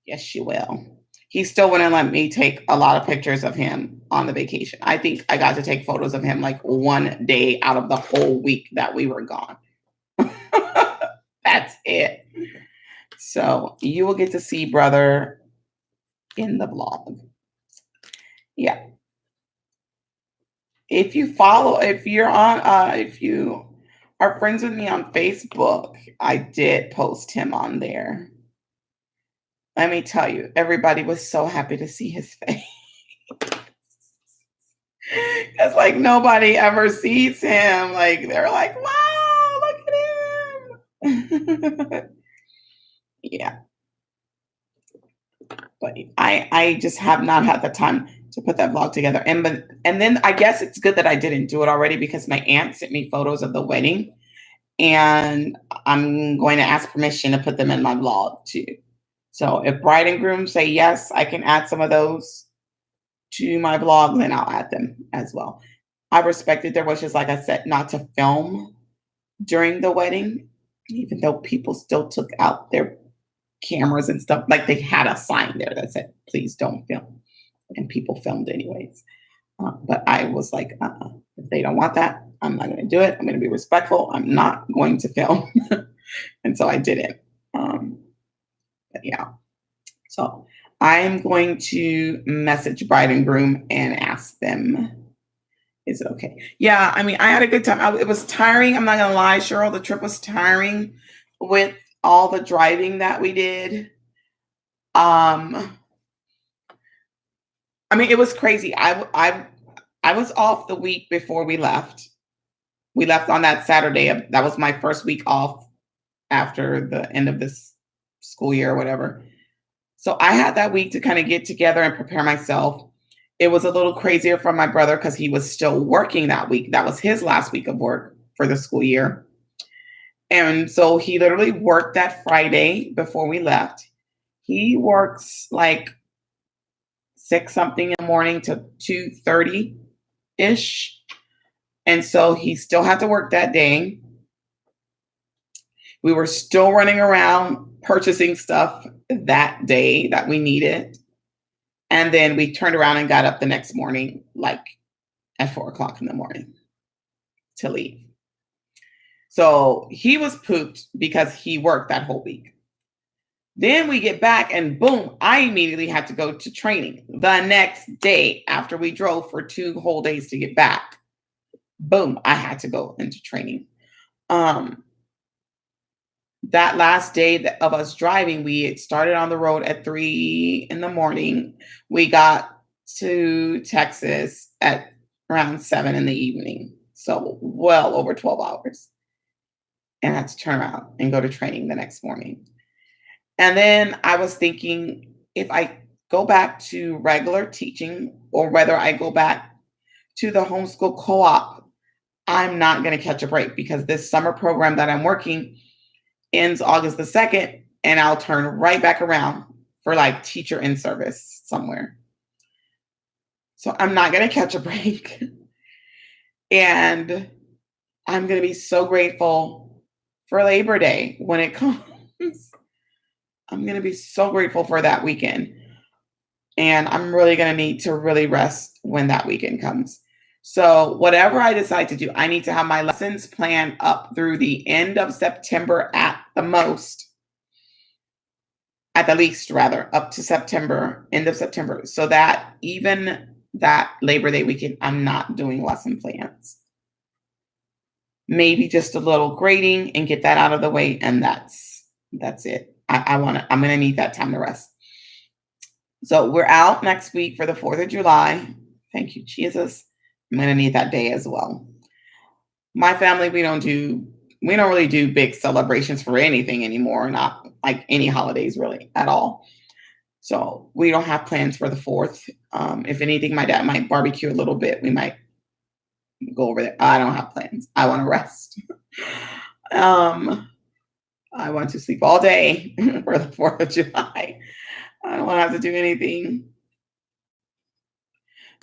Yes, you will. He still wouldn't let me take a lot of pictures of him on the vacation. I think I got to take photos of him like one day out of the whole week that we were gone. That's it. So you will get to see brother in the vlog. Yeah. If you are friends with me on Facebook, I did post him on there. Let me tell you, everybody was so happy to see his face. It's like nobody ever sees him. Like they're like, wow, look at him. Yeah. But I just have not had the time to put that vlog together. And then I guess it's good that I didn't do it already because my aunt sent me photos of the wedding and I'm going to ask permission to put them in my vlog too. So if bride and groom say yes, I can add some of those to my vlog, then I'll add them as well. I respected their wishes, like I said, not to film during the wedding, even though people still took out their cameras and stuff. Like they had a sign there that said, please don't film. And people filmed anyways. But I was like, if they don't want that, I'm not going to do it. I'm going to be respectful. I'm not going to film. And so I didn't. But yeah. So I'm going to message bride and groom and ask them, is it okay? Yeah, I mean, I had a good time. It was tiring. I'm not going to lie, Cheryl. The trip was tiring with all the driving that we did. I mean, it was crazy. I was off the week before we left. We left on that Saturday. That was my first week off after the end of this school year or whatever. So I had that week to kind of get together and prepare myself. It was a little crazier for my brother because he was still working that week. That was his last week of work for the school year. And so he literally worked that Friday before we left. He works like 6 something in the morning to 2:30 ish. And so he still had to work that day. We were still running around purchasing stuff that day that we needed. And then we turned around and got up the next morning, like at 4 o'clock in the morning to leave. So he was pooped because he worked that whole week. Then we get back and boom, I immediately had to go to training the next day after we drove for 2 whole days to get back. Boom, I had to go into training. That last day of us driving, we had started on the road at 3 in the morning. We got to Texas at around 7 in the evening. So well over 12 hours. And I had to turn around and go to training the next morning. And then I was thinking if I go back to regular teaching or whether I go back to the homeschool co-op, I'm not going to catch a break because this summer program that I'm working ends August the 2nd, and I'll turn right back around for like teacher in service somewhere. So I'm not going to catch a break. And I'm going to be so grateful for Labor Day when it comes. I'm going to be so grateful for that weekend. And I'm really going to need to really rest when that weekend comes. So whatever I decide to do, I need to have my lessons planned up through the end of September at the most, at the least rather, up to September, end of September, so that even that Labor Day weekend, I'm not doing lesson plans. Maybe just a little grading and get that out of the way, and that's it. I'm gonna need that time to rest. So we're out next week for the 4th of July. Thank you, Jesus. I'm going to need that day as well. My family, we don't really do big celebrations for anything anymore, not like any holidays really at all. So we don't have plans for the 4th. If anything, my dad might barbecue a little bit. We might go over there. I don't have plans. I want to rest. I want to sleep all day for the 4th of July. I don't want to have to do anything.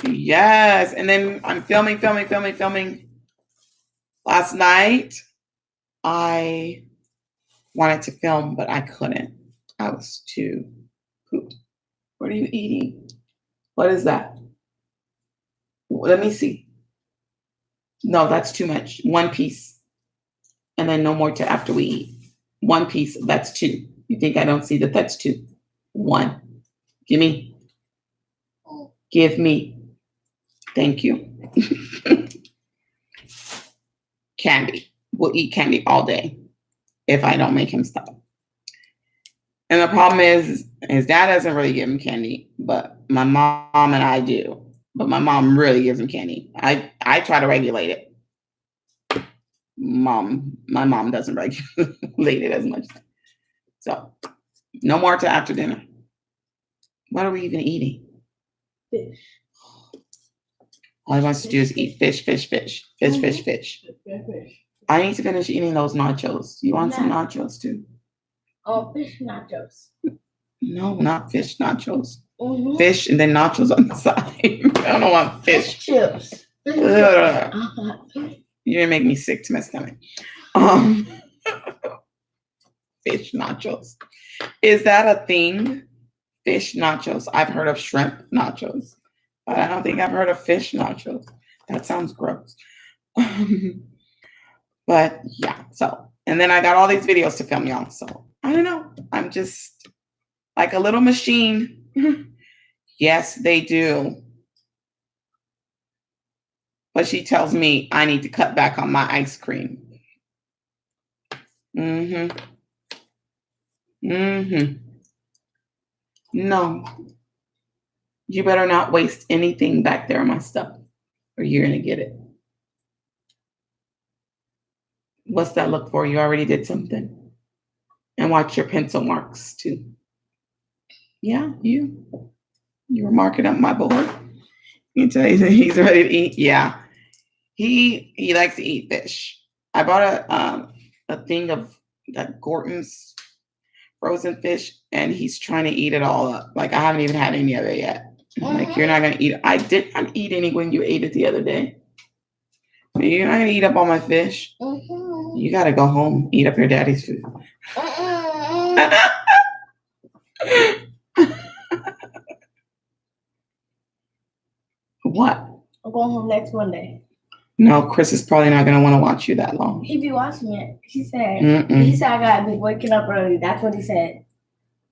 Yes. And then I'm filming. Last night, I wanted to film, but I couldn't. I was too pooped. What are you eating? What is that? Let me see. No, that's too much. 1 piece. And then no more to after we eat. 1 piece. That's 2. You think I don't see that? That's 2. 1. Give me. Give me. Thank you. Candy. We'll eat candy all day if I don't make him stop. And the problem is his dad doesn't really give him candy, but my mom and I do. but my mom really gives him candy. I try to regulate it. My mom doesn't regulate it as much. So no more till after dinner. What are we even eating? Fish. All he wants to do is eat fish. Fish. I need to finish eating those nachos. You want some nachos too? Oh, fish nachos. No, not fish nachos. Mm-hmm. Fish and then nachos on the side. I don't want fish. Chips. Ugh. You're gonna make me sick to my stomach. Fish nachos. Is that a thing? Fish nachos. I've heard of shrimp nachos, but I don't think I've heard of fish nachos. That sounds gross. But yeah, so, and then I got all these videos to film, y'all. So I don't know. I'm just like a little machine. Yes, they do. But she tells me I need to cut back on my ice cream. Mm-hmm. Mm-hmm. No. You better not waste anything back there on my stuff, or you're gonna get it. What's that look for? You already did something. And watch your pencil marks too. Yeah, you were marking up my board. You can tell he's ready to eat. Yeah. He likes to eat fish. I bought a thing of that Gorton's frozen fish, and he's trying to eat it all up. Like I haven't even had any of it yet. Like you're not gonna eat it. I didn't eat any when you ate it the other day. You're not gonna eat up all my fish. You gotta go home, eat up your daddy's food. What? I'm going home next Monday. No, Chris is probably not gonna want to watch you that long. He be watching it. He said I gotta be waking up early. That's what he said.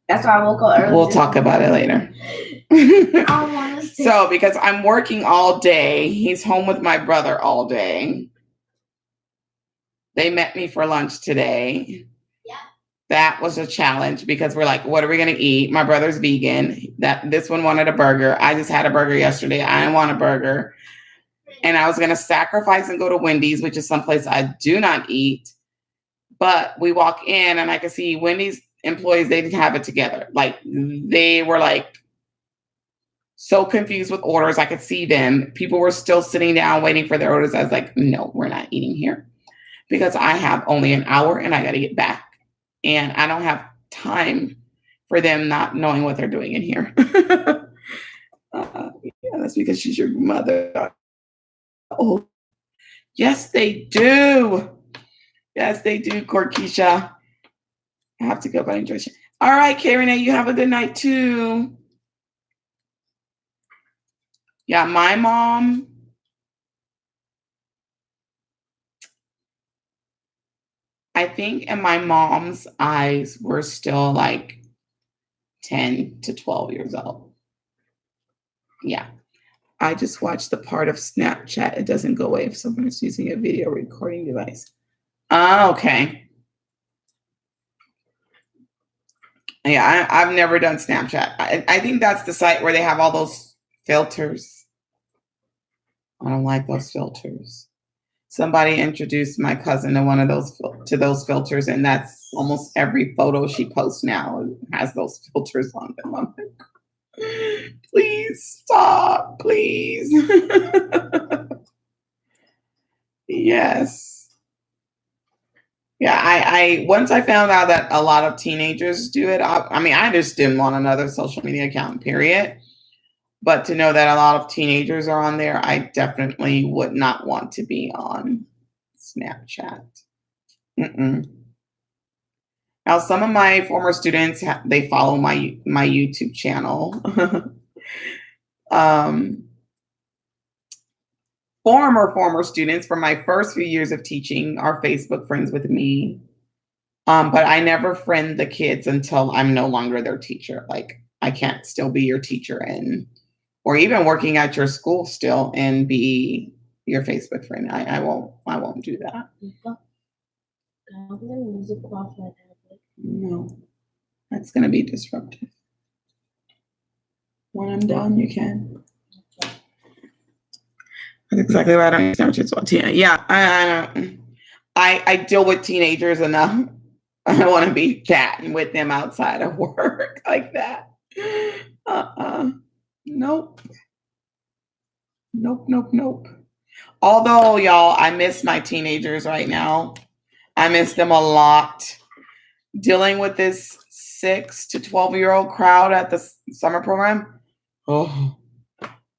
That's why I woke up early. We'll talk about it later. I want to stay. So, because I'm working all day, he's home with my brother all day. They met me for lunch today. Yeah. That was a challenge because we're like, what are we going to eat? My brother's vegan. This one wanted a burger. I just had a burger yesterday. I didn't want a burger. And I was going to sacrifice and go to Wendy's, which is someplace I do not eat. But we walk in and I can see Wendy's employees, they didn't have it together. Like they were like so confused with orders. I could see them. People were still sitting down waiting for their orders. I was like, no, we're not eating here because I have only an hour and I got to get back. And I don't have time for them not knowing what they're doing in here. Yeah, that's because she's your mother. Oh, yes, they do. Yes, they do, Corkeisha. I have to go by enjoy. All right, Karen, you have a good night too. Yeah, my mom. I think in my mom's eyes, we're still like 10 to 12 years old. Yeah. I just watched the part of Snapchat. It doesn't go away if someone is using a video recording device. Oh, okay. Yeah, I've never done Snapchat. I think that's the site where they have all those filters. I don't like those filters. Somebody introduced my cousin to one of those filters, and that's almost every photo she posts now has those filters on them. I'm like, please stop, please. Yes. Yeah, I once I found out that a lot of teenagers do it. I just didn't want another social media account, period. But to know that a lot of teenagers are on there, I definitely would not want to be on Snapchat. Now, some of my former students, they follow my YouTube channel. Former students from my first few years of teaching are Facebook friends with me. But I never friend the kids until I'm no longer their teacher. Like I can't still be your teacher or even working at your school still and be your Facebook friend. I won't do that. No, that's going to be disruptive. When I'm done, you can. That's exactly what I don't understand what you're talking. Yeah, I deal with teenagers enough. I don't want to be chatting with them outside of work like that. Uh-uh. Nope. Nope, nope, nope. Although, y'all, I miss my teenagers right now. I miss them a lot. Dealing with this 6 to 12-year-old crowd at the summer program. Oh,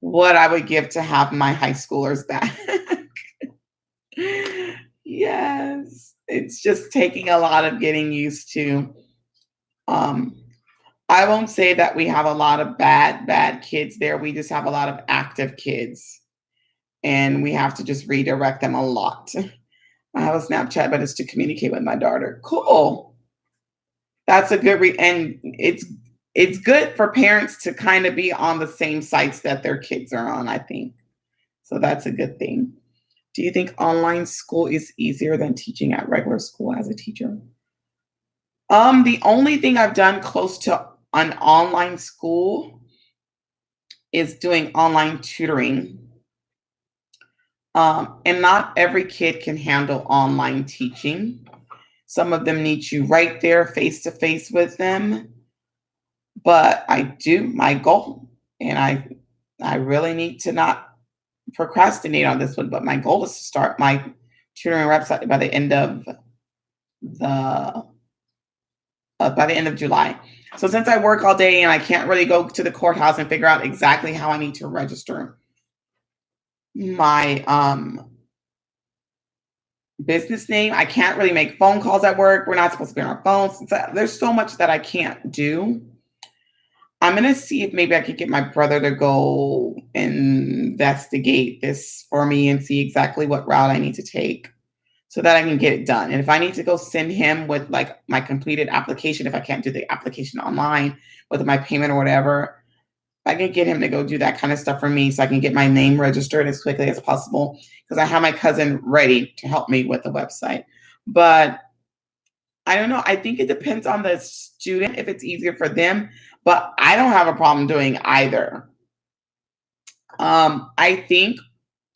what I would give to have my high schoolers back. Yes. It's just taking a lot of getting used to. I won't say that we have a lot of bad kids there. We just have a lot of active kids. And we have to just redirect them a lot. I have a Snapchat, but it's to communicate with my daughter. Cool. That's a good and it's good for parents to kind of be on the same sites that their kids are on, I think. So that's a good thing. Do you think online school is easier than teaching at regular school as a teacher? The only thing I've done close to an online school is doing online tutoring. And not every kid can handle online teaching. Some of them need you right there face to face with them. But I do my goal, and I really need to not procrastinate on this one, but my goal is to start my tutoring website by the end of July. So since I work all day and I can't really go to the courthouse and figure out exactly how I need to register my business name, I can't really make phone calls at work. We're not supposed to be on our phones. There's so much that I can't do. I'm going to see if maybe I could get my brother to go investigate this for me and see exactly what route I need to take so that I can get it done. And if I need to go send him with like my completed application, if I can't do the application online with my payment or whatever, I can get him to go do that kind of stuff for me so I can get my name registered as quickly as possible because I have my cousin ready to help me with the website. But I don't know. I think it depends on the student if it's easier for them, but I don't have a problem doing either. I think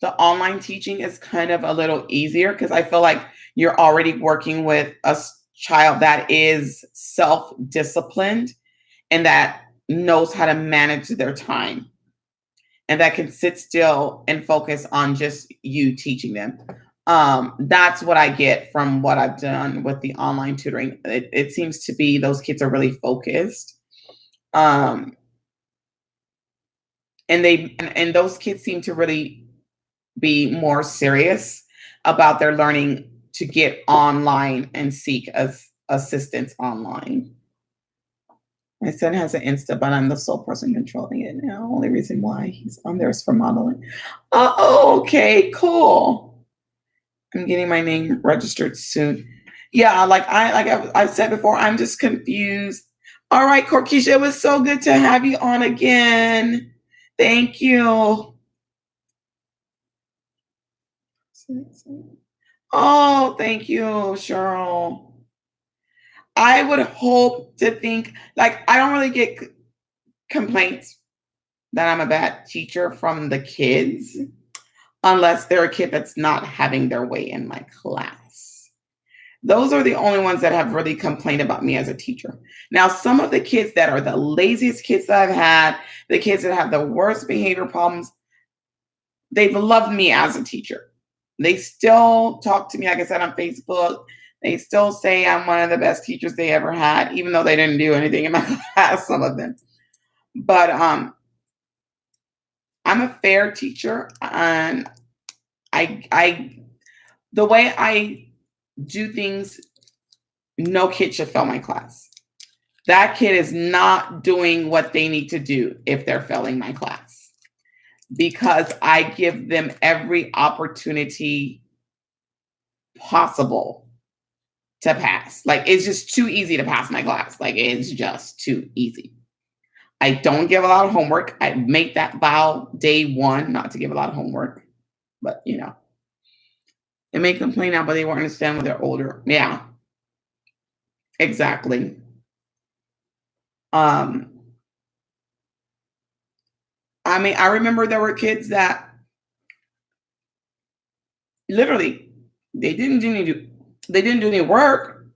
the online teaching is kind of a little easier because I feel like you're already working with a child that is self-disciplined and that knows how to manage their time and that can sit still and focus on just you teaching them. That's what I get from what I've done with the online tutoring. It seems to be those kids are really focused. And those kids seem to really be more serious about their learning to get online and seek assistance online. My son has an Insta, but I'm the sole person controlling it now. Only reason why he's on there is for modeling. Oh, okay, cool. I'm getting my name registered soon. Yeah, I've said before, I'm just confused. All right, Corkeisha, it was so good to have you on again. Thank you. Oh, thank you, Cheryl. I would hope to think, like, I don't really get complaints that I'm a bad teacher from the kids, unless they're a kid that's not having their way in my class. Those are the only ones that have really complained about me as a teacher. Now, some of the kids that are the laziest kids that I've had, the kids that have the worst behavior problems, they've loved me as a teacher. They still talk to me, like I said, on Facebook. They still say I'm one of the best teachers they ever had, even though they didn't do anything in my class, some of them. But I'm a fair teacher, and the way I do things, no kid should fail my class. That kid is not doing what they need to do if they're failing my class, because I give them every opportunity possible to pass. Like, it's just too easy to pass my class. Like, it's just too easy. I don't give a lot of homework. I make that vow day one not to give a lot of homework. But, they may complain now, but they won't understand when they're older. Yeah, exactly. I mean, I remember there were kids that Literally, they didn't do any work,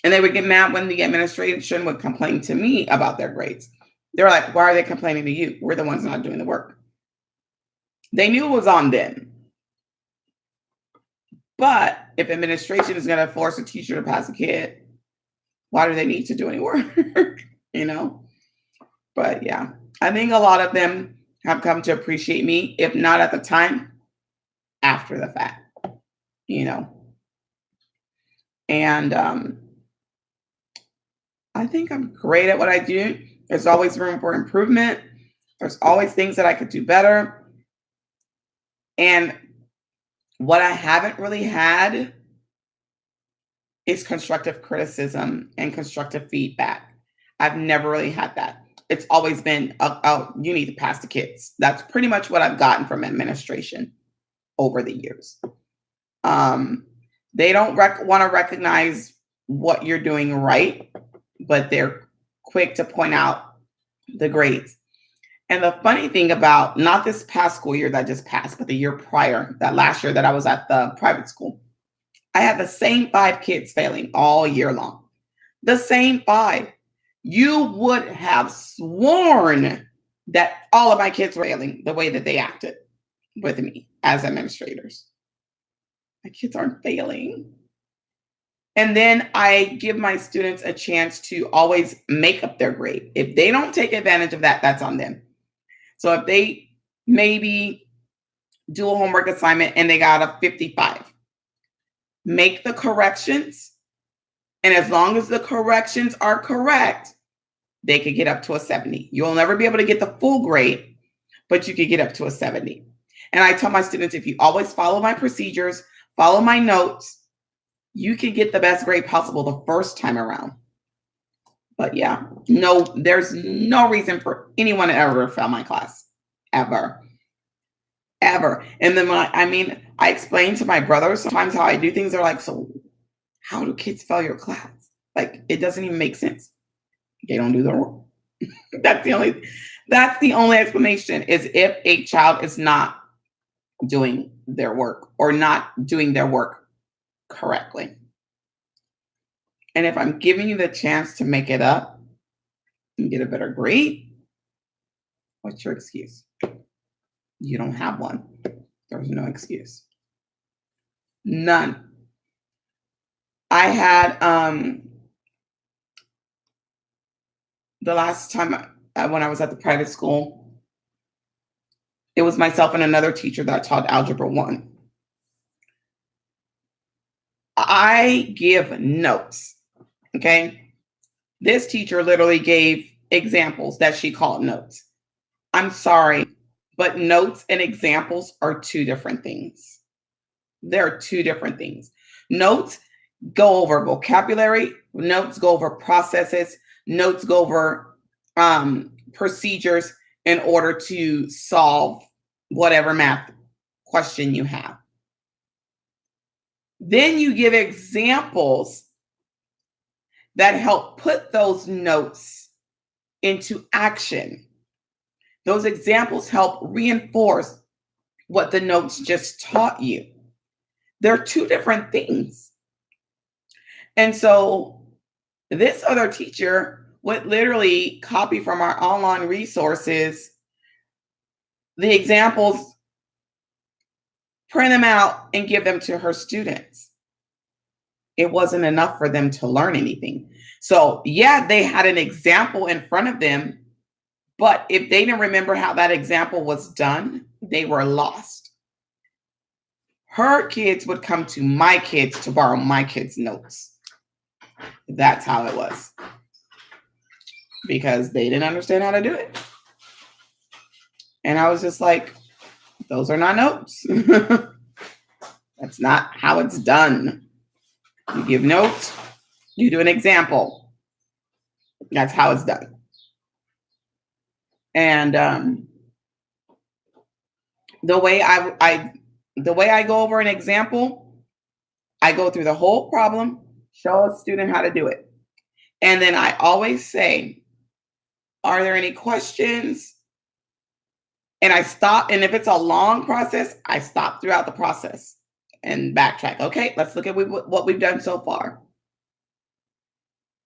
and they would get mad when the administration would complain to me about their grades. They're like, why are they complaining to you? We're the ones not doing the work. They knew it was on them. But if administration is going to force a teacher to pass a kid, why do they need to do any work? You know? But yeah, I think a lot of them have come to appreciate me, if not at the time, after the fact, you know? And I think I'm great at what I do. There's always room for improvement. There's always things that I could do better. And what I haven't really had is constructive criticism and constructive feedback. I've never really had that. It's always been, oh, you need to pass the kids. That's pretty much what I've gotten from administration over the years. They don't want to recognize what you're doing right, but they're quick to point out the grades. And the funny thing about not this past school year that just passed, but the year prior, that last year that I was at the private school, I had the same 5 kids failing all year long. The same 5. You would have sworn that all of my kids were failing the way that they acted with me as administrators. My kids aren't failing. And then I give my students a chance to always make up their grade. If they don't take advantage of that, that's on them. So if they maybe do a homework assignment and they got a 55, make the corrections. And as long as the corrections are correct, they could get up to a 70. You'll never be able to get the full grade, but you could get up to a 70. And I tell my students, if you always follow my procedures, follow my notes, you can get the best grade possible the first time around. But yeah, no, there's no reason for anyone to ever fail my class. Ever. And then I explain to my brothers sometimes how I do things. They're like, so how do kids fail your class? Like, it doesn't even make sense. They don't do their work. That's the only explanation, is if a child is not doing their work or not doing their work correctly. And if I'm giving you the chance to make it up and get a better grade, what's your excuse? You don't have one. There's no excuse. None. I had the last time when I was at the private school, it was myself and another teacher that taught Algebra 1. I give notes, okay? This teacher literally gave examples that she called notes. I'm sorry, but notes and examples are 2 different things. They're 2 different things. Notes go over vocabulary. Notes go over processes. Notes go over procedures in order to solve whatever math question you have. Then you give examples that help put those notes into action. Those examples help reinforce what the notes just taught you. They're 2 different things. And so this other teacher would literally copy from our online resources the examples, print them out, and give them to her students. It wasn't enough for them to learn anything. So yeah, they had an example in front of them, but if they didn't remember how that example was done, they were lost. Her kids would come to my kids to borrow my kids' notes. That's how it was. Because they didn't understand how to do it. And I was just like, those are not notes. That's not how it's done. You give notes, you do an example. That's how it's done. And the way I go over an example, I go through the whole problem, show a student how to do it. And then I always say, are there any questions? And I stop. And if it's a long process, I stop throughout the process and backtrack. Okay, let's look at what we've done so far.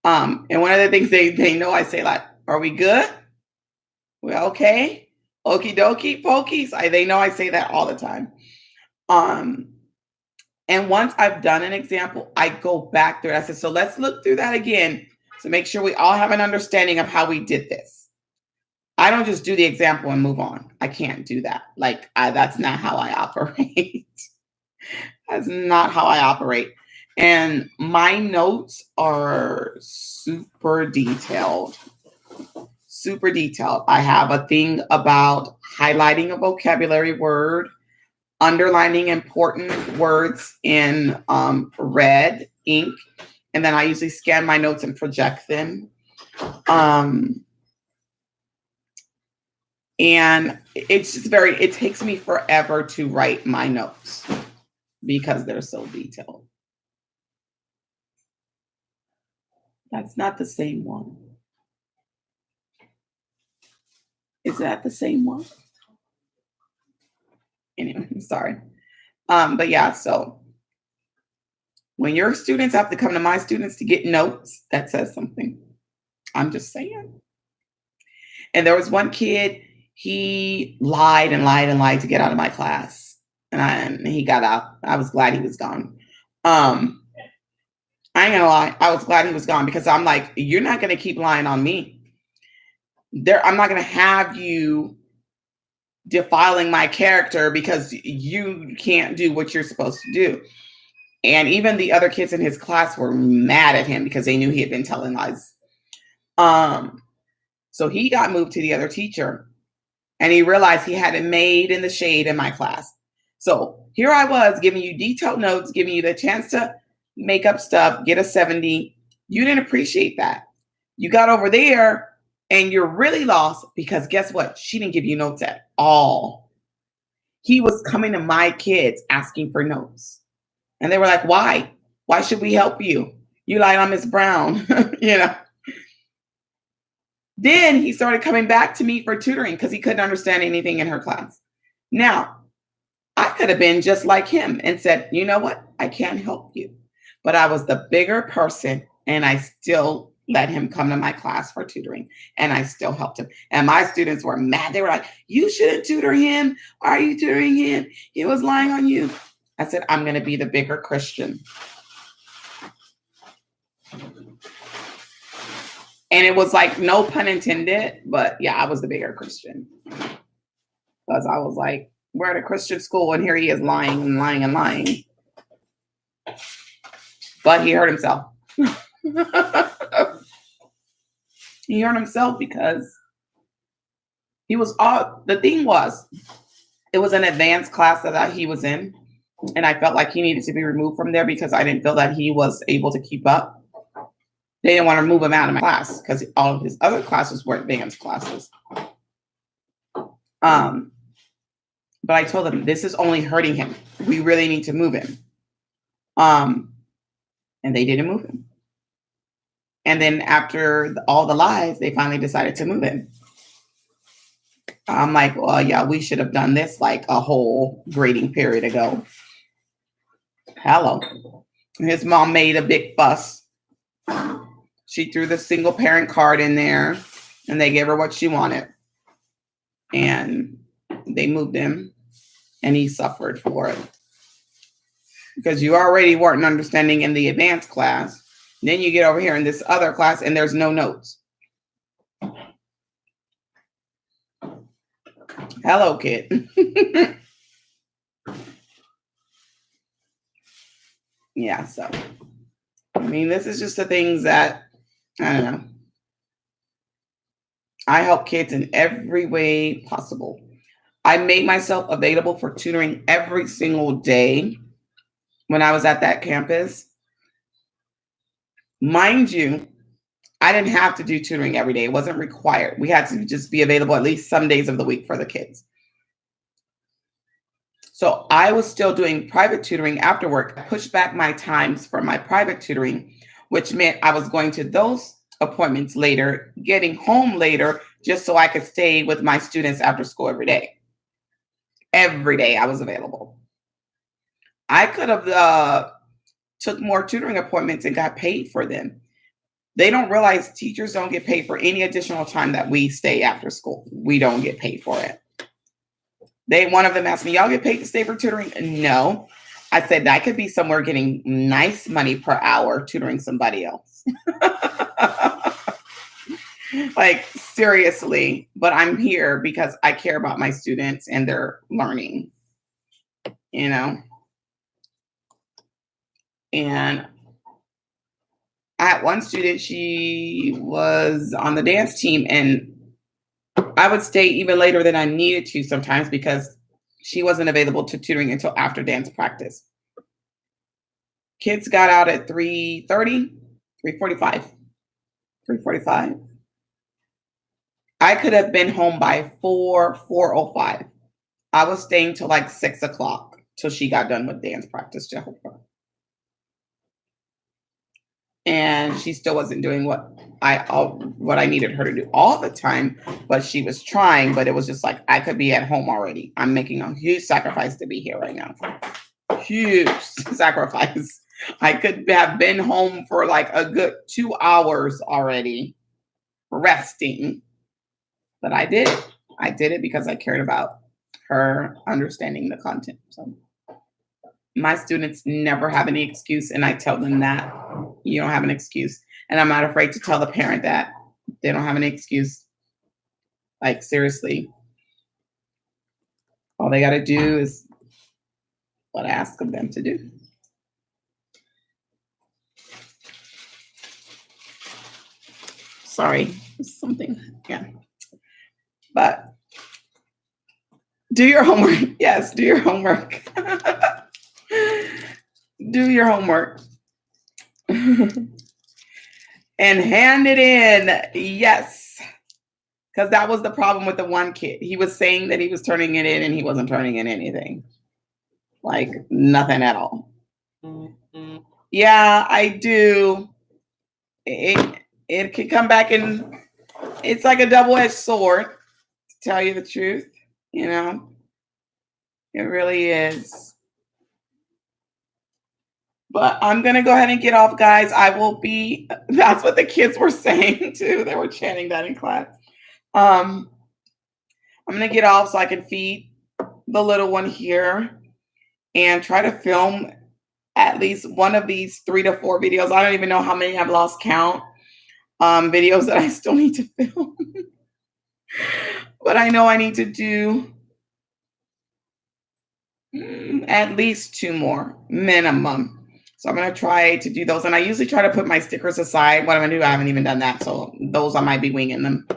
And one of the things they know, I say like, are we good? We're okay. Okie dokie pokies. They know I say that all the time. And once I've done an example, I go back through it. I said, so let's look through that again to make sure we all have an understanding of how we did this. I don't just do the example and move on. I can't do that. That's not how I operate. That's not how I operate. And my notes are super detailed. Super detailed. I have a thing about highlighting a vocabulary word, underlining important words in red ink, and then I usually scan my notes and project them. And it's just it takes me forever to write my notes because they're so detailed. That's not the same one. Is that the same one? Anyway, I'm sorry. But yeah, so when your students have to come to my students to get notes, that says something. I'm just saying. And there was one kid, he lied and lied and lied to get out of my class. And he got out. I was glad he was gone. I ain't gonna lie. I was glad he was gone because I'm like, you're not gonna keep lying on me. I'm not gonna have you defiling my character because you can't do what you're supposed to do. And even the other kids in his class were mad at him because they knew he had been telling lies. So he got moved to the other teacher and he realized he hadn't made in the shade in my class. So here I was giving you detailed notes, giving you the chance to make up stuff, get a 70. You didn't appreciate that. You got over there and you're really lost because guess what? She didn't give you notes at all. He was coming to my kids asking for notes. And they were like, why? Why should we help you? You lied on Miss Brown, you know. Then he started coming back to me for tutoring because he couldn't understand anything in her class. Now, I could have been just like him and said, you know what? I can't help you. But I was the bigger person and I still let him come to my class for tutoring and I still helped him. And my students were mad. They were like, you shouldn't tutor him. Why are you tutoring him? He was lying on you. I said, I'm going to be the bigger Christian. And it was like, no pun intended, but yeah, I was the bigger Christian. Because I was like, we're at a Christian school and here he is lying and lying and lying. But he hurt himself. He hurt himself because the thing was, it was an advanced class that he was in. And I felt like he needed to be removed from there because I didn't feel that he was able to keep up. They didn't want to move him out of my class because all of his other classes were advanced classes. But I told them, this is only hurting him. We really need to move him. And they didn't move him. And then after all the lies, they finally decided to move him. I'm like, well, yeah, we should have done this like a whole grading period ago. Hello. His mom made a big fuss. She threw the single parent card in there and they gave her what she wanted. And they moved him and he suffered for it. Because you already weren't understanding in the advanced class. Then you get over here in this other class and there's no notes. Hello, kid. Yeah, so. I mean, this is just the things that, I don't know. I help kids in every way possible. I made myself available for tutoring every single day when I was at that campus. Mind you, I didn't have to do tutoring every day. It wasn't required. We had to just be available at least some days of the week for the kids. So I was still doing private tutoring after work. I pushed back my times for my private tutoring, which meant I was going to those appointments later, getting home later, just so I could stay with my students after school every day. Every day I was available. I could have took more tutoring appointments and got paid for them. They don't realize teachers don't get paid for any additional time that we stay after school. We don't get paid for it. One of them asked me, y'all get paid to stay for tutoring? No. I said, I could be somewhere getting nice money per hour tutoring somebody else. Like, seriously. But I'm here because I care about my students and their learning, you know? And I had one student, she was on the dance team, and I would stay even later than I needed to sometimes because she wasn't available to tutoring until after dance practice. Kids got out at 3:30, 3:45, 3:45. I could have been home by 4:05. I was staying till like 6 o'clock till she got done with dance practice to help her. And she still wasn't doing what I needed her to do all the time, but she was trying. But it was just like, I could be at home already. I'm making a huge sacrifice to be here right now. Huge sacrifice. I could have been home for like a good 2 hours already resting, but I did it. I did it because I cared about her understanding the content. So my students never have any excuse, and I tell them that you don't have an excuse. And I'm not afraid to tell the parent that they don't have an excuse. Like, seriously. All they got to do is what I ask of them to do. Sorry, something. Yeah. But do your homework. Yes, do your homework. Do your homework. And hand it in. Yes. Because that was the problem with the one kid. He was saying that he was turning it in and he wasn't turning in anything. Like, nothing at all. Yeah, I do. It can come back and it's like a double-edged sword, to tell you the truth. You know, it really is. But I'm going to go ahead and get off, guys. That's what the kids were saying too. They were chanting that in class. I'm going to get off so I can feed the little one here and try to film at least one of these 3 to 4 videos. I don't even know how many I've lost count. Videos that I still need to film. But I know I need to do at least 2 more minimum. So I'm going to try to do those. And I usually try to put my stickers aside. What I'm going to do, I haven't even done that. So those I might be winging them.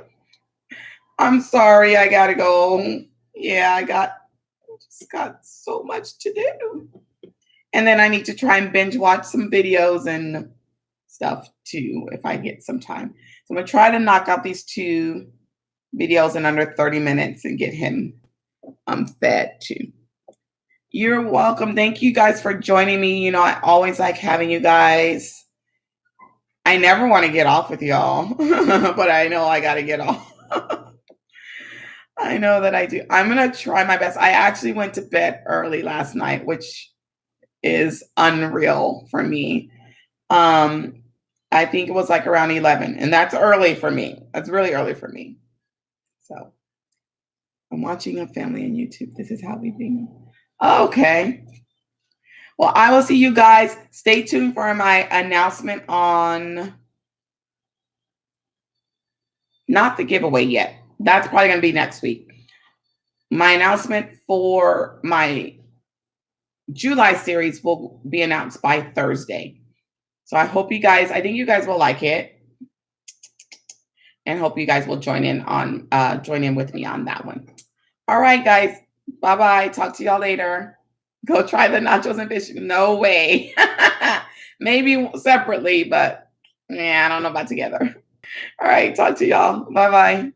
I'm sorry, I got to go. Yeah, just got so much to do. And then I need to try and binge watch some videos and stuff too, if I get some time. So I'm going to try to knock out these 2 videos in under 30 minutes and get him fed too. You're welcome. Thank you guys for joining me. You know, I always like having you guys. I never want to get off with y'all, but I know I got to get off. I know that I do. I'm going to try my best. I actually went to bed early last night, which is unreal for me. I think it was like around 11, and that's early for me. That's really early for me. So I'm watching a family on YouTube. This is how we think. Okay. Well, I will see you guys. Stay tuned for my announcement on not the giveaway yet. That's probably going to be next week. My announcement for my July series will be announced by Thursday. So I think you guys will like it. And hope you guys will join in with me on that one. All right, guys. Bye-bye. Talk to y'all later. Go try the nachos and fish. No way. Maybe separately, but yeah, I don't know about together. All right. Talk to y'all. Bye-bye.